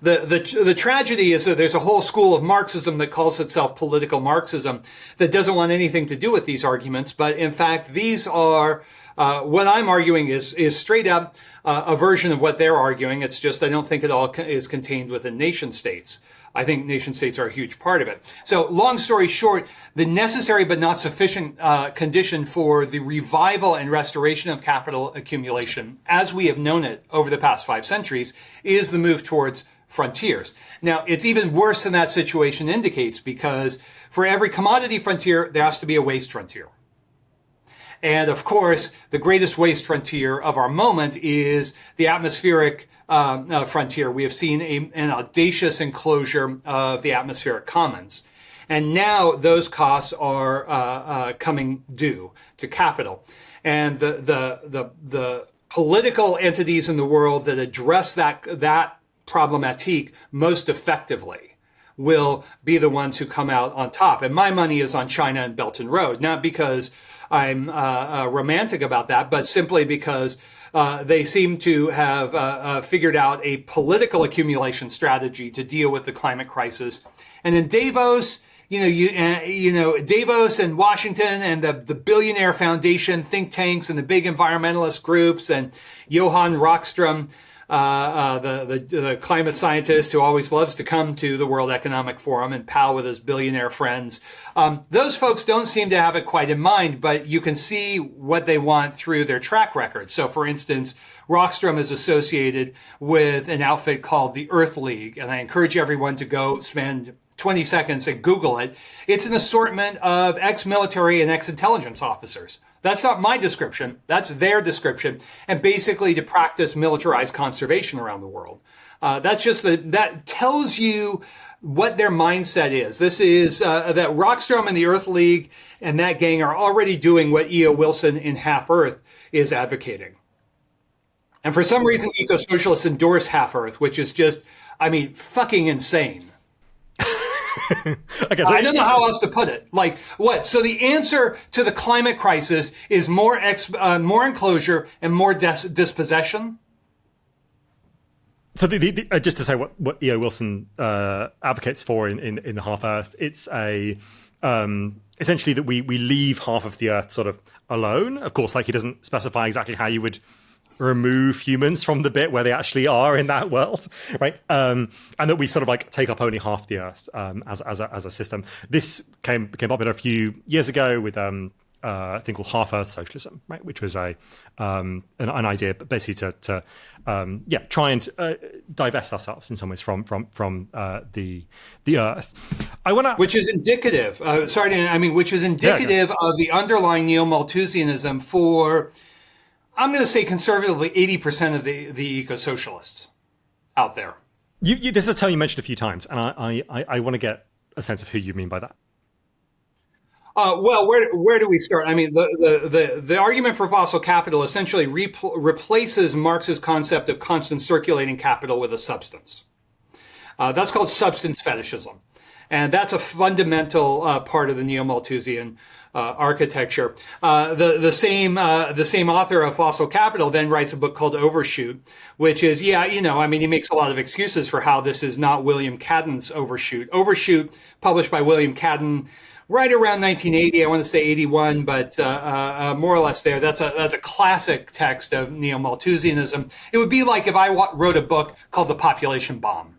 The tragedy is that there's a whole school of Marxism that calls itself political Marxism that doesn't want anything to do with these arguments, but in fact these are What I'm arguing is straight up a version of what they're arguing. It's just I don't think it all is contained within nation states. I think nation states are a huge part of it. So long story short, the necessary but not sufficient condition for the revival and restoration of capital accumulation, as we have known it over the past 5 centuries, is the move towards frontiers. Now, it's even worse than that situation indicates, because for every commodity frontier, there has to be a waste frontier. And of course, the greatest waste frontier of our moment is the atmospheric frontier. We have seen an audacious enclosure of the atmospheric commons. And now those costs are coming due to capital. And the political entities in the world that address that problematique most effectively will be the ones who come out on top. And my money is on China and Belt and Road, not because I'm romantic about that, but simply because they seem to have figured out a political accumulation strategy to deal with the climate crisis. And in Davos, Davos and Washington and the billionaire foundation think tanks and the big environmentalist groups and Johan Rockström, the climate scientist who always loves to come to the World Economic Forum and pal with his billionaire friends. Those folks don't seem to have it quite in mind, but you can see what they want through their track record. So, for instance, Rockström is associated with an outfit called the Earth League, and I encourage everyone to go spend 20 seconds and Google it. It's an assortment of ex-military and ex-intelligence officers. That's not my description. That's their description. And basically to practice militarized conservation around the world. That tells you what their mindset is. This is that Rockström and the Earth League and that gang are already doing what E.O. Wilson in Half Earth is advocating. And for some reason, ecosocialists endorse Half Earth, which is just, fucking insane. I don't know how else to put it. Like what? So the answer to the climate crisis is more enclosure and more dispossession. So just to say what E.O. Wilson advocates for in the Half Earth, it's essentially that we leave half of the Earth sort of alone. Of course, like he doesn't specify exactly how you would remove humans from the bit where they actually are in that world, right? And that we sort of like take up only half the Earth as a system. This came popular a few years ago with a thing called Half Earth Socialism, right? Which was an idea, but basically to try and divest ourselves in some ways from the Earth. Which is indicative. Which is indicative of the underlying Neomalthusianism for, I'm going to say conservatively, 80% of the eco-socialists out there. This is a term you mentioned a few times, and I want to get a sense of who you mean by that. Well, where do we start? I mean, the argument for fossil capital essentially replaces Marx's concept of constant circulating capital with a substance. That's called substance fetishism. And that's a fundamental part of the Neo-Malthusian architecture. The same author of Fossil Capital then writes a book called Overshoot, which is, he makes a lot of excuses for how this is not William Cadden's Overshoot. Overshoot, published by William Cadden right around 1980, I want to say 81, but more or less there. That's a classic text of Neo-Malthusianism. It would be like if I wrote a book called The Population Bomb.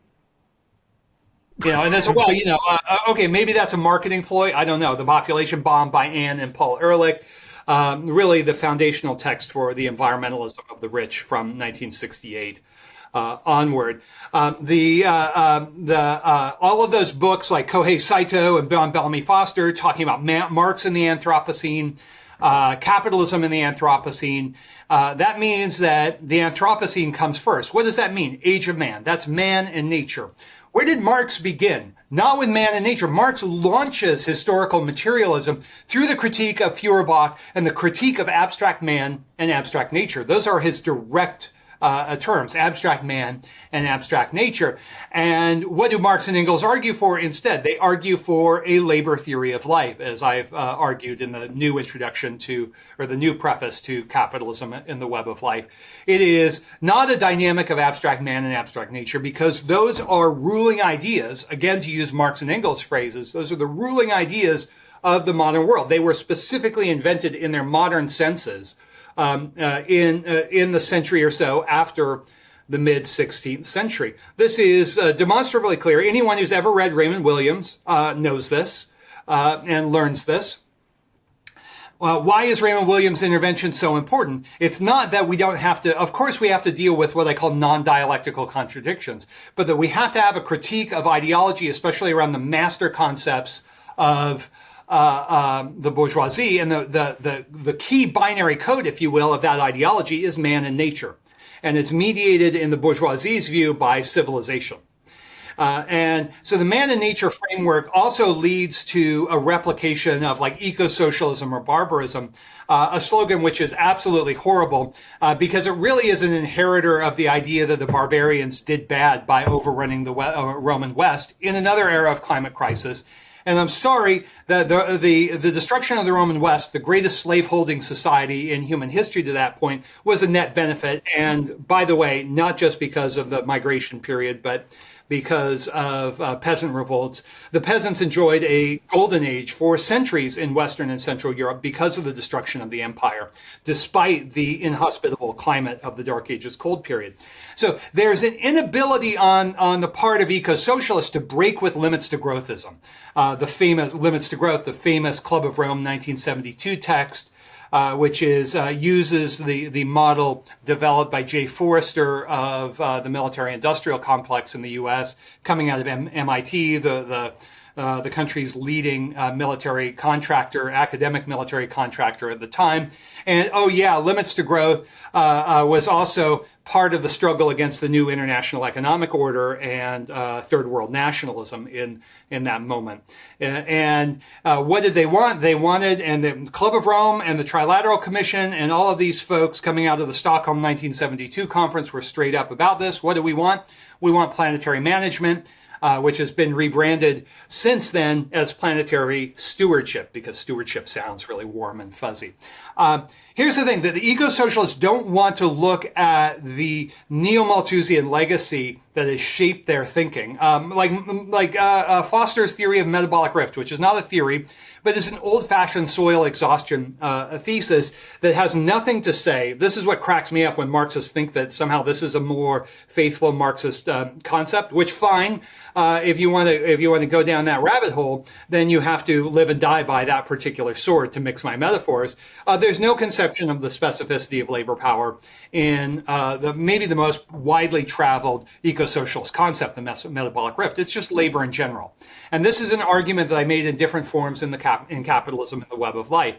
And that's, okay, maybe that's a marketing ploy. I don't know. The Population Bomb by Anne and Paul Ehrlich, really the foundational text for the environmentalism of the rich from 1968 onward. All of those books like Kohei Saito and Bellamy Foster talking about Marx in the Anthropocene, capitalism in the Anthropocene. That means that the Anthropocene comes first. What does that mean? Age of man. That's man and nature. Where did Marx begin? Not with man and nature. Marx launches historical materialism through the critique of Feuerbach and the critique of abstract man and abstract nature. Those are his direct terms, abstract man and abstract nature. And what do Marx and Engels argue for instead? They argue for a labor theory of life, as I've argued in the new introduction to, or the new preface to Capitalism in the Web of Life. It is not a dynamic of abstract man and abstract nature, because those are ruling ideas. Again, to use Marx and Engels phrases, those are the ruling ideas of the modern world. They were specifically invented in their modern senses in the century or so after the mid 16th century. This is demonstrably clear. Anyone who's ever read Raymond Williams knows this and learns this. Why is Raymond Williams' intervention so important? It's not that we don't have to, of course we have to deal with what I call non-dialectical contradictions, but that we have to have a critique of ideology, especially around the master concepts of the bourgeoisie. And the key binary code, if you will, of that ideology is man and nature. And it's mediated in the bourgeoisie's view by civilization. And so the man and nature framework also leads to a replication of like ecosocialism or barbarism, a slogan which is absolutely horrible because it really is an inheritor of the idea that the barbarians did bad by overrunning the Roman West in another era of climate crisis. And I'm sorry that the destruction of the Roman West, the greatest slaveholding society in human history to that point, was a net benefit. And by the way, not just because of the migration period, but because of peasant revolts. The peasants enjoyed a golden age for centuries in Western and Central Europe because of the destruction of the empire, despite the inhospitable climate of the Dark Ages cold period. So there's an inability on the part of eco-socialists to break with limits to growthism. The famous limits to growth, the famous Club of Rome 1972 text, which uses the model developed by Jay Forrester of the military-industrial complex in the U.S., coming out of MIT, the country's leading military contractor, academic military contractor at the time. And limits to growth was also part of the struggle against the new international economic order and third world nationalism in that moment. And what did they want? They wanted, and the Club of Rome and the Trilateral Commission and all of these folks coming out of the Stockholm 1972 conference were straight up about this. What do we want? We want planetary management. Which has been rebranded since then as planetary stewardship, because stewardship sounds really warm and fuzzy. Here's the thing, that the eco-socialists don't want to look at the Neomalthusian legacy that has shaped their thinking. Like Foster's theory of metabolic rift, which is not a theory, but is an old-fashioned soil exhaustion thesis that has nothing to say. This is what cracks me up when Marxists think that somehow this is a more faithful Marxist concept, which fine. If you want to go down that rabbit hole, then you have to live and die by that particular sword, to mix my metaphors. There's no conception of the specificity of labor power in maybe the most widely traveled eco-socialist concept, the metabolic rift. It's just labor in general. And this is an argument that I made in different forms in in Capitalism and the Web of Life.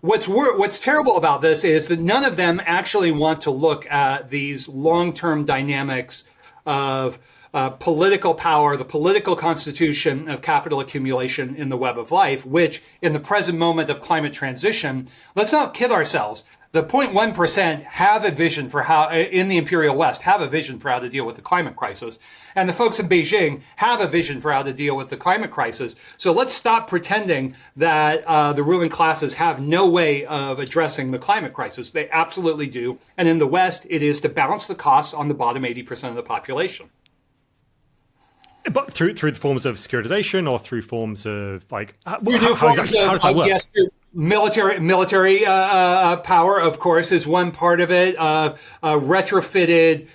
What's terrible about this is that none of them actually want to look at these long-term dynamics of political power, the political constitution of capital accumulation in the Web of Life, which in the present moment of climate transition, let's not kid ourselves. The 0.1% have a vision for how, in the Imperial West, have a vision for how to deal with the climate crisis. And the folks in Beijing have a vision for how to deal with the climate crisis. So let's stop pretending that the ruling classes have no way of addressing the climate crisis. They absolutely do. And in the West, it is to balance the costs on the bottom 80% of the population. But through the forms of securitization, or through forms of like how does that work? Yes, military power, of course, is one part of it. Retrofitted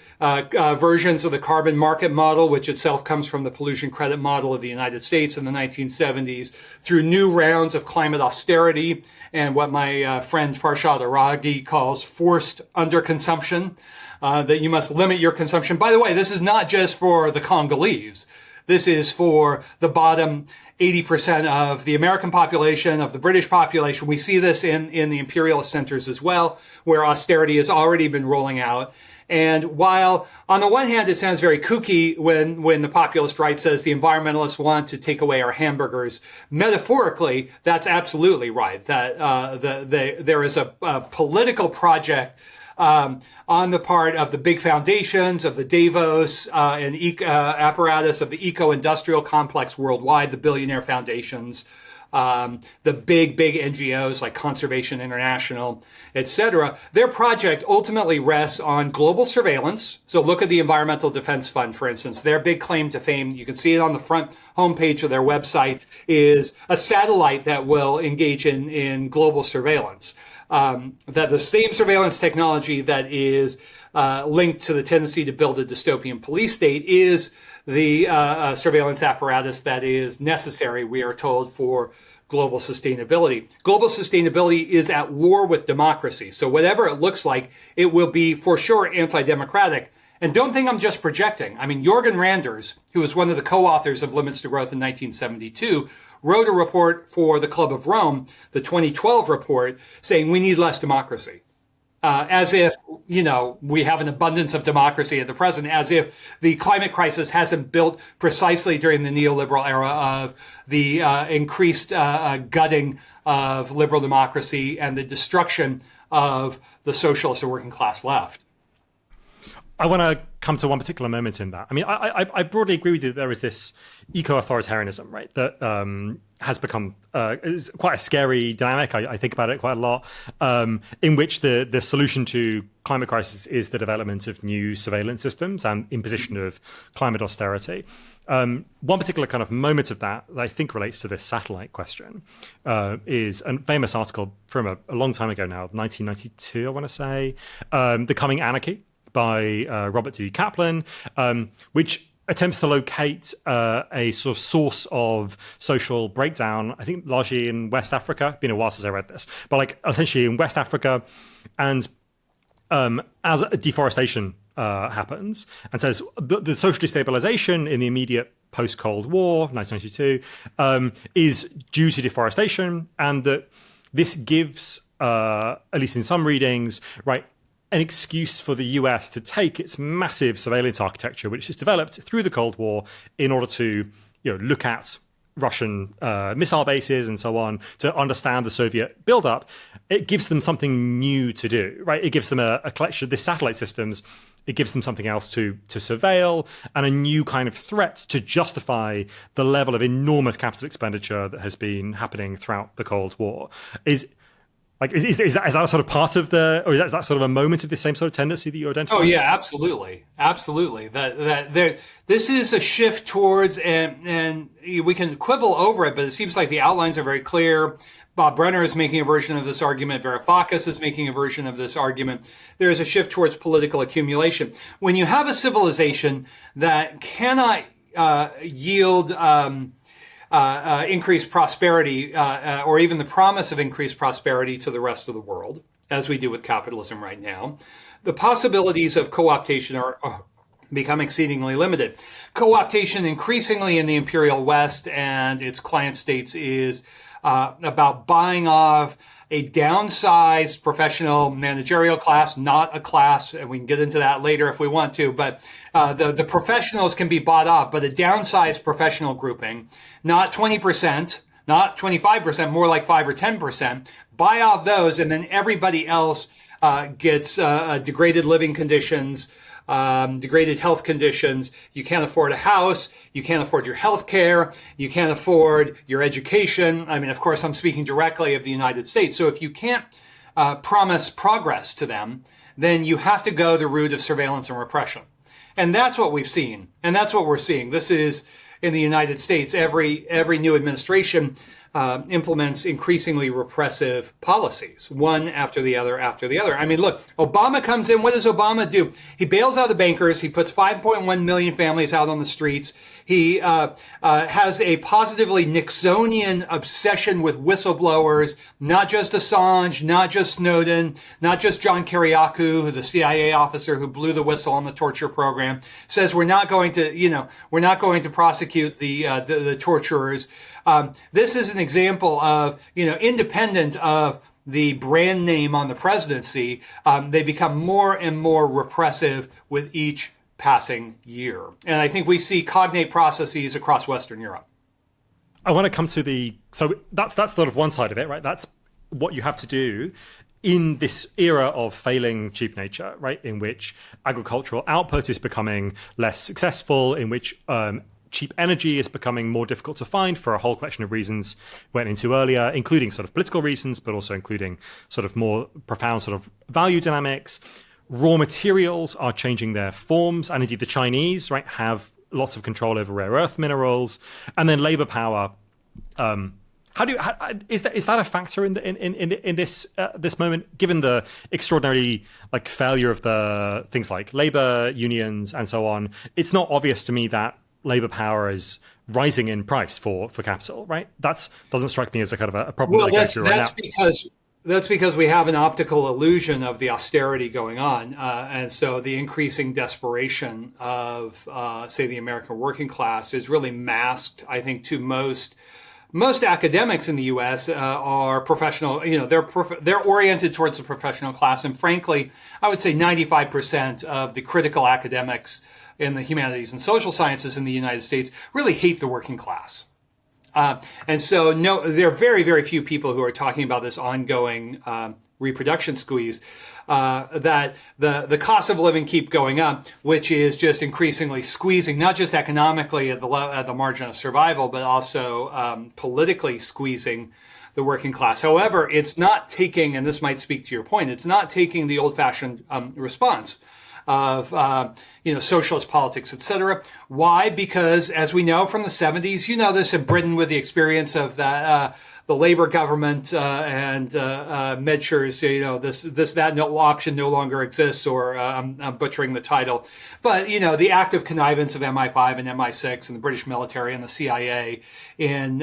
versions of the carbon market model, which itself comes from the pollution credit model of the United States in the 1970s, through new rounds of climate austerity and what my friend Farshad Araghi calls forced underconsumption. That you must limit your consumption. By the way, this is not just for the Congolese. This is for the bottom 80% of the American population, of the British population. We see this in the imperialist centers as well, where austerity has already been rolling out. And while on the one hand, it sounds very kooky when the populist right says the environmentalists want to take away our hamburgers, metaphorically, that's absolutely right. That there is a political project on the part of the big foundations, of the Davos and apparatus of the eco-industrial complex worldwide, the billionaire foundations, the big NGOs like Conservation International, etc. Their project ultimately rests on global surveillance. So look at the Environmental Defense Fund, for instance. Their big claim to fame, you can see it on the front homepage of their website, is a satellite that will engage in global surveillance. that the same surveillance technology that is linked to the tendency to build a dystopian police state is the surveillance apparatus that is necessary, we are told, for global sustainability. Global sustainability is at war with democracy. So whatever it looks like, it will be for sure anti-democratic. And don't think I'm just projecting. I mean, Jorgen Randers, who was one of the co-authors of Limits to Growth in 1972, wrote a report for the Club of Rome, the 2012 report, saying we need less democracy. As if, we have an abundance of democracy at the present, as if the climate crisis hasn't built precisely during the neoliberal era of the increased gutting of liberal democracy and the destruction of the socialist or working class left. I want to come to one particular moment in that. I mean, I broadly agree with you that there is this eco-authoritarianism, right, that has become is quite a scary dynamic. I think about it quite a lot, in which the solution to climate crisis is the development of new surveillance systems and imposition of climate austerity. One particular kind of moment of that I think relates to this satellite question is a famous article from a long time ago now, 1992, I want to say, The Coming Anarchy, by Robert D. Kaplan, which attempts to locate a sort of source of social breakdown, I think largely in West Africa. Been a while since I read this, but like essentially in West Africa, and as deforestation happens, and says the social destabilization in the immediate post-Cold War, 1992, is due to deforestation, and that this gives, at least in some readings, right, an excuse for the US to take its massive surveillance architecture, which is developed through the Cold War, in order to look at Russian missile bases and so on, to understand the Soviet buildup. It gives them something new to do, right? It gives them a collection of these satellite systems. It gives them something else to surveil, and a new kind of threat to justify the level of enormous capital expenditure that has been happening throughout the Cold War. Is that sort of part of or is that sort of a moment of the same sort of tendency that you identify? Oh yeah, absolutely. This is a shift towards, and we can quibble over it, but it seems like the outlines are very clear. Bob Brenner is making a version of this argument. Varoufakis is making a version of this argument. There is a shift towards political accumulation. When you have a civilization that cannot yield increased prosperity, or even the promise of increased prosperity to the rest of the world, as we do with capitalism right now, the possibilities of co-optation are become exceedingly limited. Co-optation increasingly in the imperial West and its client states is about buying off a downsized professional managerial class, not a class, and we can get into that later if we want to, but the professionals can be bought off, but a downsized professional grouping, not 20%, not 25%, more like 5 or 10%, buy off those, and then everybody else gets degraded living conditions, degraded health conditions. You can't afford a house. You can't afford your health care. You can't afford your education. I mean, of course, I'm speaking directly of the United States. So if you can't promise progress to them, then you have to go the route of surveillance and repression. And that's what we've seen. And that's what we're seeing. This is in the United States. Every new administration implements increasingly repressive policies, one after the other after the other. I mean, look, Obama comes in. What does Obama do? He bails out the bankers. He puts 5.1 million families out on the streets. He has a positively Nixonian obsession with whistleblowers, not just Assange, not just Snowden, not just John Kiriakou, the CIA officer who blew the whistle on the torture program, says we're not going to prosecute the torturers. This is an example of, independent of the brand name on the presidency, they become more and more repressive with each passing year. And I think we see cognate processes across Western Europe. I want to come to so that's sort of one side of it, right? That's what you have to do in this era of failing cheap nature, right? In which agricultural output is becoming less successful, in which cheap energy is becoming more difficult to find for a whole collection of reasons we went into earlier, including sort of political reasons, but also including sort of more profound sort of value dynamics. Raw materials are changing their forms, and indeed the Chinese, right, have lots of control over rare earth minerals. And then labor power Is that a factor in this moment, given the extraordinary failure of the things like labor unions and so on? It's not obvious to me that labor power is rising in price for capital, right? That doesn't strike me as a kind of a problem. Well, that's because we have an optical illusion of the austerity going on, and so the increasing desperation of, say, the American working class is really masked, I think, to most academics in the U.S. Are professional. They're oriented towards the professional class, and frankly, I would say 95% of the critical academics in the humanities and social sciences in the United States really hate the working class. And so, there are very, very few people who are talking about this ongoing reproduction squeeze. That the cost of living keep going up, which is just increasingly squeezing, not just economically at the margin of survival, but also politically squeezing the working class. However, it's not taking, and this might speak to your point, it's not taking the old-fashioned response of socialist politics, etc. Why? Because, as we know from the 70s, you know this in Britain with the experience of that the Labour government and measures, that no option no longer exists, or I'm butchering the title, but the active connivance of MI5 and MI6 and the British military and the CIA in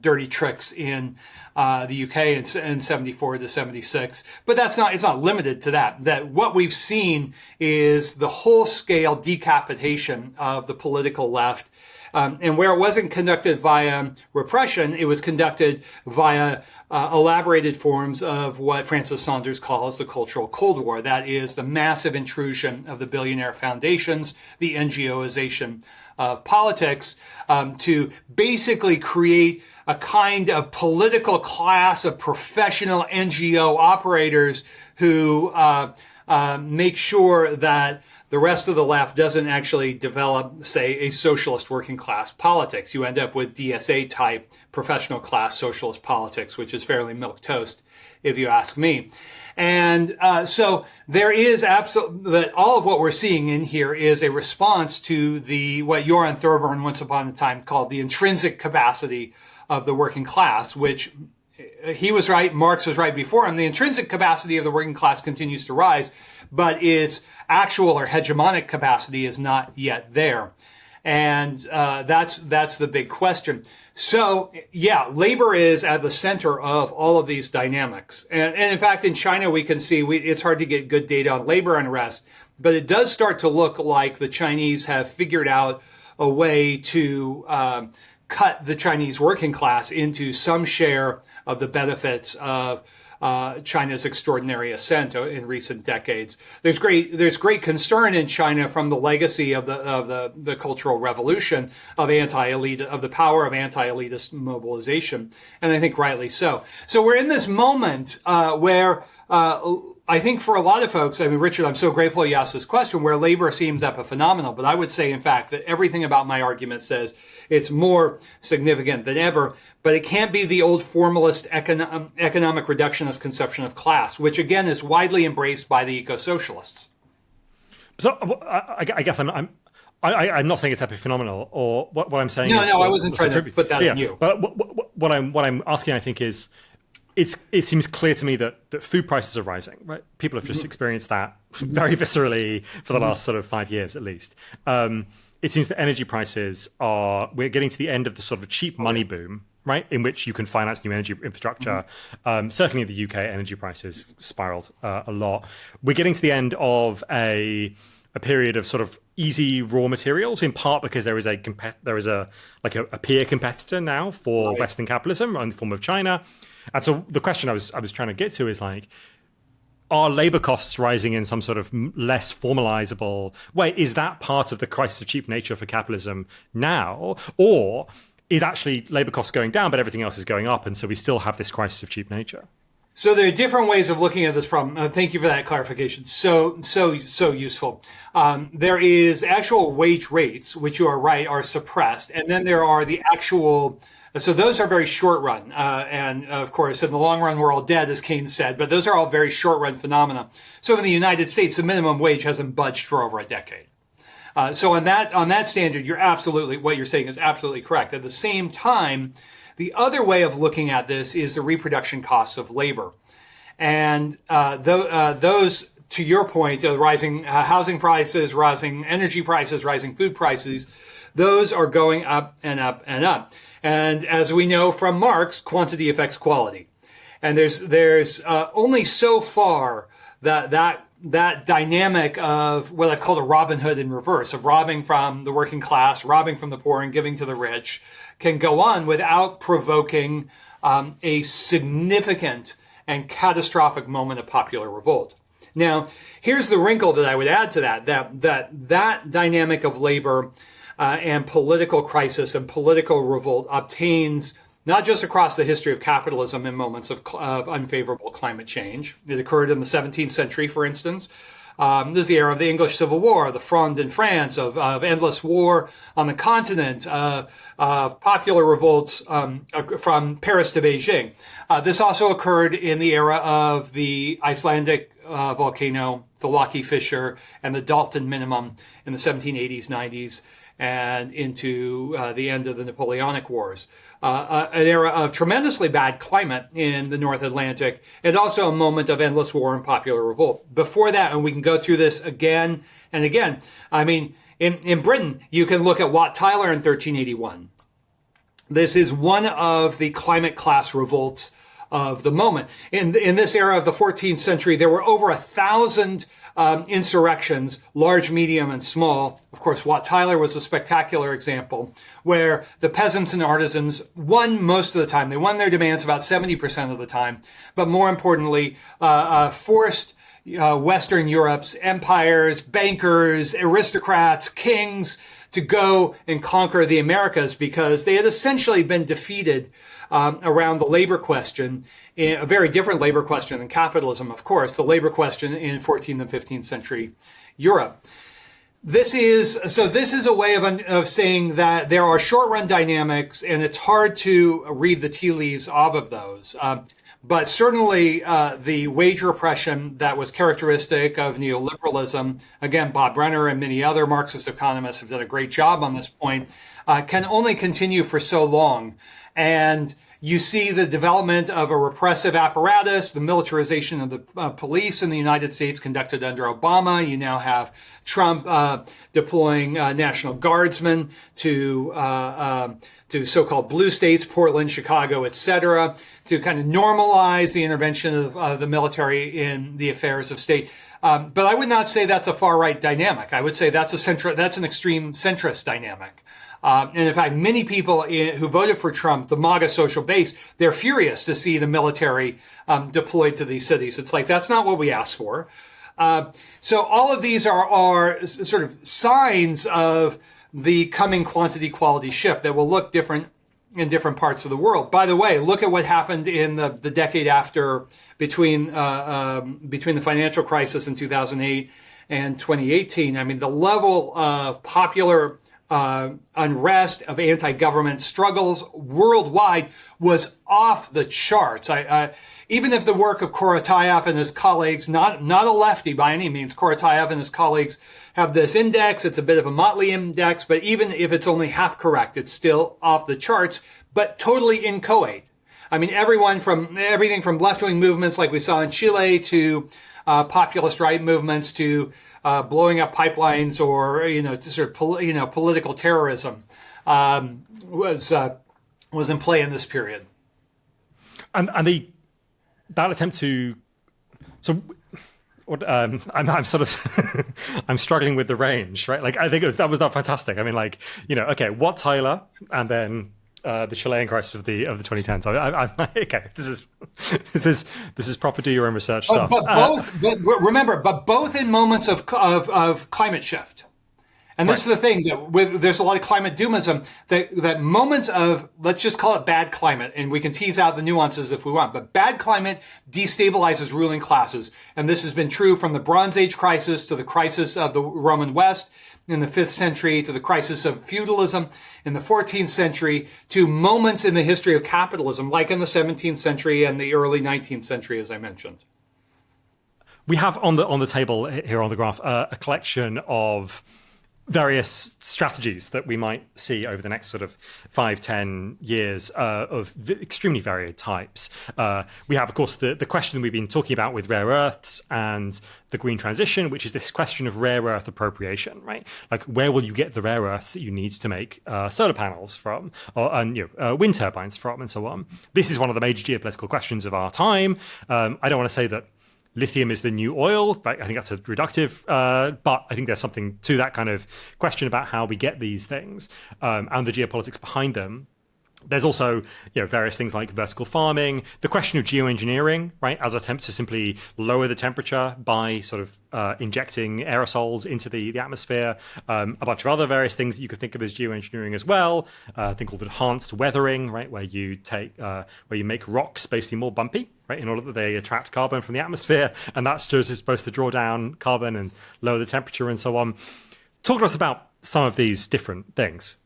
dirty tricks in the UK in 74 to 76. But it's not limited to that. That what we've seen is the whole scale decapitation of the political left. And where it wasn't conducted via repression, it was conducted via elaborated forms of what Francis Saunders calls the cultural Cold War. That is the massive intrusion of the billionaire foundations, the NGOization of politics, to basically create a kind of political class of professional NGO operators who make sure that the rest of the left doesn't actually develop, say, a socialist working class politics. You end up with DSA type professional class socialist politics, which is fairly milquetoast, if you ask me. And so there is that all of what we're seeing in here is a response to what Joran Thorburn once upon a time called the intrinsic capacity of the working class, which he was right, Marx was right before him. The intrinsic capacity of the working class continues to rise, but its actual or hegemonic capacity is not yet there. And that's the big question. So, yeah, labor is at the center of all of these dynamics. And in fact, in China, we can see it's hard to get good data on labor unrest, but it does start to look like the Chinese have figured out a way to cut the Chinese working class into some share of the benefits of China's extraordinary ascent in recent decades. There's great concern in China from the legacy of the Cultural Revolution of the power of anti-elitist mobilization, and I think rightly so. So we're in this moment where I think for a lot of folks, I mean, Richard, I'm so grateful you asked this question, where labor seems epiphenomenal, but I would say, in fact, that everything about my argument says it's more significant than ever, but it can't be the old formalist economic reductionist conception of class, which again is widely embraced by the eco-socialists. So I guess I'm not saying it's epiphenomenal, or what I'm saying is... No, I wasn't trying to put that on you. But what I'm asking, I think, is... It seems clear to me that food prices are rising, right? People have just experienced that very viscerally for the last sort of 5 years at least. It seems that energy prices we're getting to the end of the sort of cheap money boom, right? In which you can finance new energy infrastructure. Certainly in the UK, energy prices spiraled a lot. We're getting to the end of a period of sort of easy raw materials, in part because there is a peer competitor now for Western capitalism in the form of China. And so the question I was trying to get to is are labor costs rising in some sort of less formalizable way? Is that part of the crisis of cheap nature for capitalism now? Or is actually labor costs going down, but everything else is going up, and so we still have this crisis of cheap nature? So there are different ways of looking at this problem. Thank you for that clarification. So useful. There is actual wage rates, which you are right, are suppressed. And then there are the actual... So those are very short run. And of course, in the long run, we're all dead, as Keynes said, but those are all very short run phenomena. So in the United States, the minimum wage hasn't budged for over a decade. So on that standard, what you're saying is absolutely correct. At the same time, The other way of looking at this is the reproduction costs of labor. And those, to your point, rising housing prices, rising energy prices, rising food prices, those are going up and up and up. And as we know from Marx, quantity affects quality. And there's only so far that dynamic of what I've called a Robin Hood in reverse, of robbing from the working class, robbing from the poor, and giving to the rich, can go on without provoking a significant and catastrophic moment of popular revolt. Now, here's the wrinkle that I would add to that dynamic of labor and political crisis and political revolt obtains not just across the history of capitalism in moments of unfavorable climate change. It occurred in the 17th century, for instance. This is the era of the English Civil War, the Fronde in France, of endless war on the continent, of popular revolts from Paris to Beijing. This also occurred in the era of the Icelandic volcano, the Laki Fissure, and the Dalton Minimum in the 1780s, 90s, and into the end of the Napoleonic Wars. An era of tremendously bad climate in the North Atlantic, and also a moment of endless war and popular revolt. Before that, and we can go through this again and again, I mean, in Britain, you can look at Wat Tyler in 1381. This is one of the climate class revolts of the moment. In this era of the 14th century, there were over 1,000 insurrections, large, medium, and small. Of course, Wat Tyler was a spectacular example where the peasants and artisans won most of the time. They won their demands about 70% of the time. But more importantly, forced Western Europe's empires, bankers, aristocrats, kings to go and conquer the Americas because they had essentially been defeated around the labor question, a very different labor question than capitalism, of course, the labor question in 14th and 15th century Europe. This is a way of saying that there are short-run dynamics, and it's hard to read the tea leaves of those. But certainly the wage repression that was characteristic of neoliberalism, again, Bob Brenner and many other Marxist economists have done a great job on this point, can only continue for so long. And you see the development of a repressive apparatus, the militarization of the police in the United States conducted under Obama. You now have Trump deploying National Guardsmen to so-called blue states, Portland, Chicago, etc., to kind of normalize the intervention of the military in the affairs of state. But I would not say that's a far-right dynamic. I would say that's an extreme centrist dynamic. And in fact, many people who voted for Trump, the MAGA social base, they're furious to see the military deployed to these cities. It's like, that's not what we asked for. So all of these are sort of signs of the coming quantity-quality shift that will look different in different parts of the world. By the way, look at what happened in the decade after between the financial crisis in 2008 and 2018. I mean, the level of popular unrest, of anti-government struggles worldwide was off the charts. Even if the work of Korotayev and his colleagues, not a lefty by any means, Korotayev and his colleagues have this index, it's a bit of a motley index, but even if it's only half correct, it's still off the charts, but totally inchoate. I mean, everything from left-wing movements like we saw in Chile to populist right movements to blowing up pipelines or to sort of political terrorism was in play in this period. And that attempt to I'm sort of I'm struggling with the range, right? Like I think that was not fantastic. I mean, like okay, Wat Tyler and then the Chilean crisis of the 2010s. I'm okay. This is proper do your own research stuff. But both in moments of climate shift. And this is the thing, that there's a lot of climate doomism, that moments of, let's just call it bad climate, and we can tease out the nuances if we want, but bad climate destabilizes ruling classes. And this has been true from the Bronze Age crisis to the crisis of the Roman West in the 5th century, to the crisis of feudalism in the 14th century, to moments in the history of capitalism, like in the 17th century and the early 19th century, as I mentioned. We have on the table here on the graph a collection of various strategies that we might see over the next sort of 5-10 years of extremely varied types. We have, of course, the question we've been talking about with rare earths and the green transition, which is this question of rare earth appropriation, right? Like, where will you get the rare earths that you need to make solar panels from, and wind turbines from, and so on? This is one of the major geopolitical questions of our time. I don't want to say that lithium is the new oil, right? I think that's a reductive, but I think there's something to that kind of question about how we get these things and the geopolitics behind them. There's also, various things like vertical farming, the question of geoengineering, right, as attempts to simply lower the temperature by sort of injecting aerosols into the atmosphere, a bunch of other various things that you could think of as geoengineering as well. A thing called enhanced weathering, right, where you make rocks basically more bumpy, right, in order that they attract carbon from the atmosphere, and that's just supposed to draw down carbon and lower the temperature and so on. Talk to us about some of these different things.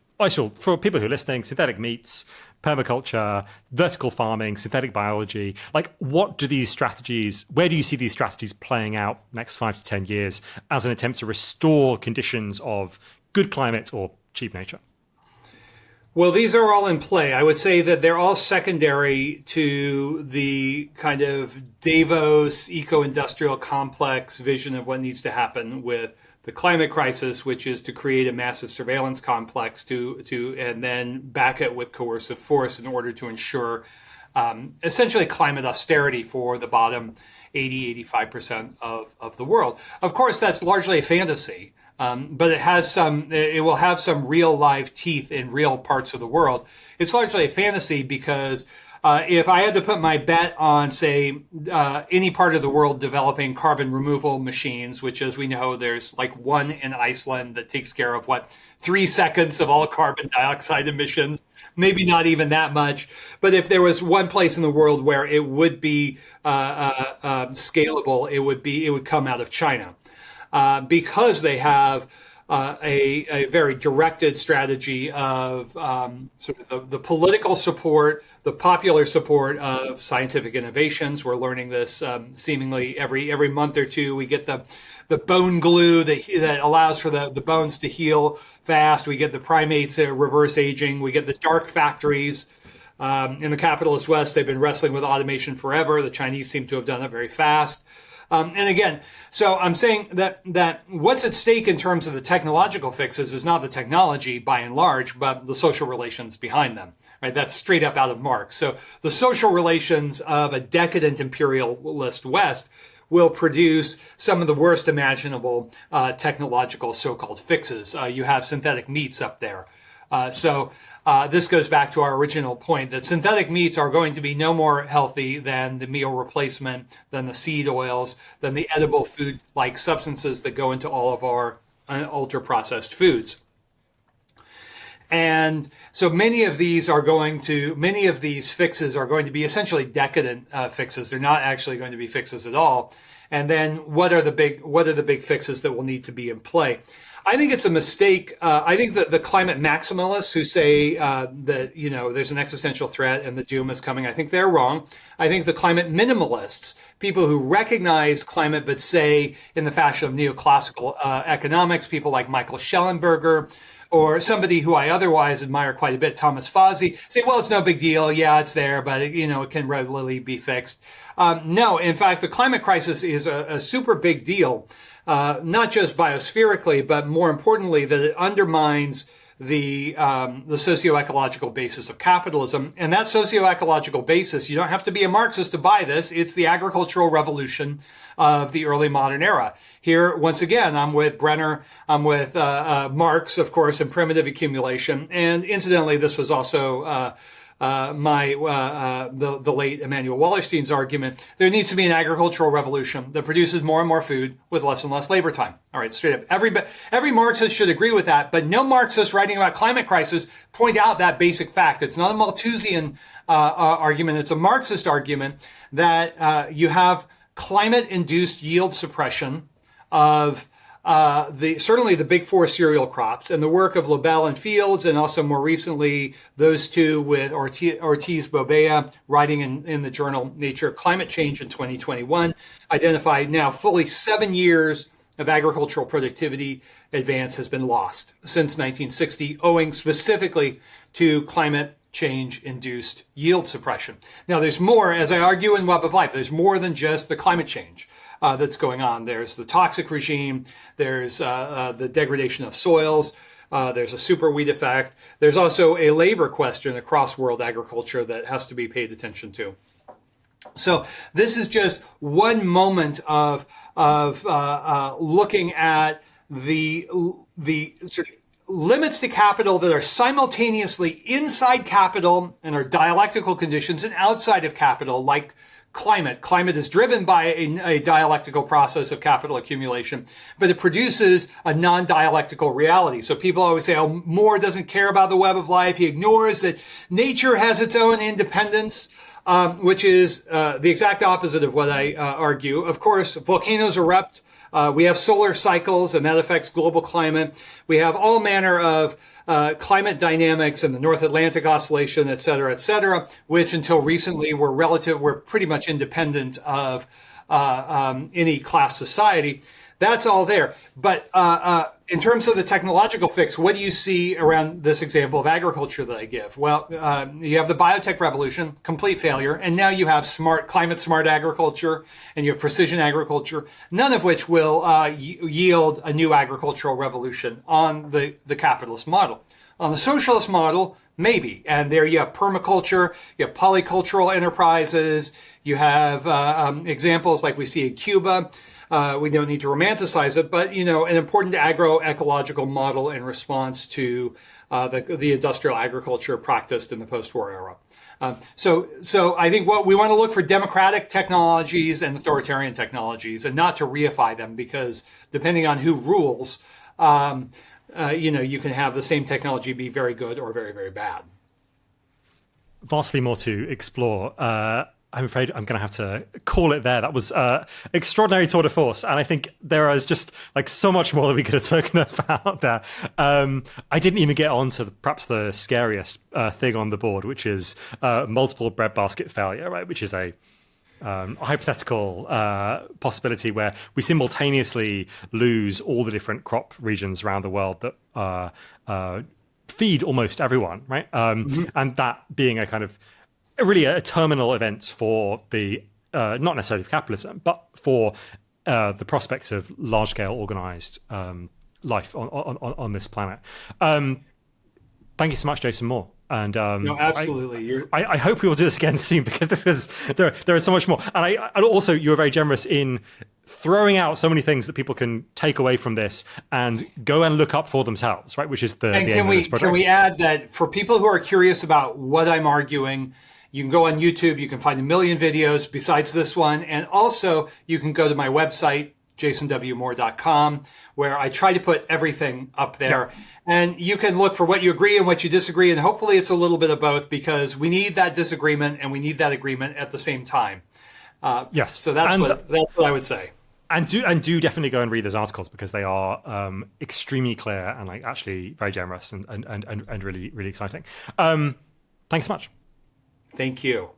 For people who are listening, synthetic meats, permaculture, vertical farming, synthetic biology, like, what do these strategies, where do you see these strategies playing out next 5 to 10 years as an attempt to restore conditions of good climate or cheap nature? Well, these are all in play. I would say that they're all secondary to the kind of Davos eco-industrial complex vision of what needs to happen with the climate crisis, which is to create a massive surveillance complex and then back it with coercive force in order to ensure essentially climate austerity for the bottom 80-85% of the world. Of course, that's largely a fantasy, but it will have some real live teeth in real parts of the world. It's largely a fantasy because if I had to put my bet on, say, any part of the world developing carbon removal machines, which, as we know, there's like one in Iceland that takes care of 3 seconds of all carbon dioxide emissions, maybe not even that much. But if there was one place in the world where it would be scalable, it would come out of China, because they have a very directed strategy of sort of the political support, the popular support of scientific innovations. We're learning this seemingly every month or two. We get the bone glue that allows for the bones to heal fast. We get the primates reverse aging. We get the dark factories. In the capitalist West, they've been wrestling with automation forever. The Chinese seem to have done it very fast. And again, so I'm saying that what's at stake in terms of the technological fixes is not the technology by and large, but the social relations behind them, right? That's straight up out of Marx. So the social relations of a decadent imperialist West will produce some of the worst imaginable technological so-called fixes. You have synthetic meats up there. So this goes back to our original point that synthetic meats are going to be no more healthy than the meal replacement, than the seed oils, than the edible food-like substances that go into all of our ultra-processed foods. And so many of these fixes are going to be essentially decadent fixes. They're not actually going to be fixes at all. And then what are the big fixes that will need to be in play? I think it's a mistake. I think that the climate maximalists who say that there's an existential threat and the doom is coming, I think they're wrong. I think the climate minimalists, people who recognize climate but say in the fashion of neoclassical economics, people like Michael Schellenberger, or somebody who I otherwise admire quite a bit, Thomas Fawzi, say, well, it's no big deal. Yeah, it's there, but it can readily be fixed. No, in fact, the climate crisis is a super big deal. Not just biospherically, but more importantly, that it undermines the socio-ecological basis of capitalism. And that socio-ecological basis, you don't have to be a Marxist to buy this. It's the agricultural revolution of the early modern era. Here, once again, I'm with Brenner. I'm with Marx, of course, and primitive accumulation. And incidentally, this was also the late Emanuel Wallerstein's argument. There needs to be an agricultural revolution that produces more and more food with less and less labor time. All right, straight up. Every Marxist should agree with that, but no Marxist writing about climate crisis point out that basic fact. It's not a Malthusian argument. It's a Marxist argument that you have climate-induced yield suppression of certainly the big four cereal crops, and the work of Lobel and Fields, and also more recently those two with Ortiz-Bobea writing in the journal Nature Climate Change in 2021, identified now fully 7 years of agricultural productivity advance has been lost since 1960, owing specifically to climate change-induced yield suppression. Now, there's more, as I argue in Web of Life, there's more than just the climate change that's going on. There's the toxic regime, there's the degradation of soils, there's a super weed effect. There's also a labor question across world agriculture that has to be paid attention to. So this is just one moment of looking at the sort of limits to capital that are simultaneously inside capital and are dialectical conditions and outside of capital, like climate. Climate is driven by a dialectical process of capital accumulation, but it produces a non-dialectical reality. So people always say, oh, Moore doesn't care about the web of life. He ignores that nature has its own independence, which is the exact opposite of what I argue. Of course, volcanoes erupt. We have solar cycles, and that affects global climate. We have all manner of climate dynamics and the North Atlantic Oscillation, et cetera, which until recently were pretty much independent of any class society. That's all there. But in terms of the technological fix, what do you see around this example of agriculture that I give? Well, you have the biotech revolution, complete failure, and now you have climate smart agriculture, and you have precision agriculture, none of which will yield a new agricultural revolution on the capitalist model. On the socialist model, maybe. And there you have permaculture, you have polycultural enterprises, you have examples like we see in Cuba. We don't need to romanticize it, but, an important agroecological model in response to the industrial agriculture practiced in the post-war era. So I think what we want to look for democratic technologies and authoritarian technologies, and not to reify them, because depending on who rules, you can have the same technology be very good or very, very bad. Vastly more to explore. I'm afraid I'm going to have to call it there. That was extraordinary tour de force. And I think there is just so much more that we could have spoken about there. I didn't even get on to perhaps the scariest thing on the board, which is multiple breadbasket failure, right? Which is a hypothetical possibility where we simultaneously lose all the different crop regions around the world that feed almost everyone, right? And that being a kind of really a terminal event for the not necessarily for capitalism, but for the prospects of large-scale organized life on this planet. Thank you so much, Jason Moore. And no, absolutely. I hope we will do this again soon, because there is so much more. And also you were very generous in throwing out so many things that people can take away from this and go and look up for themselves, right? Which is the aim of this project. Can we add that for people who are curious about what I'm arguing, you can go on YouTube, you can find a million videos besides this one. And also you can go to my website, jasonwmoore.com, where I try to put everything up there. Yeah. And you can look for what you agree and what you disagree. And hopefully it's a little bit of both, because we need that disagreement and we need that agreement at the same time. Yes. So that's what I would say. And do definitely go and read those articles, because they are extremely clear and actually very generous and really, really exciting. Thanks so much. Thank you.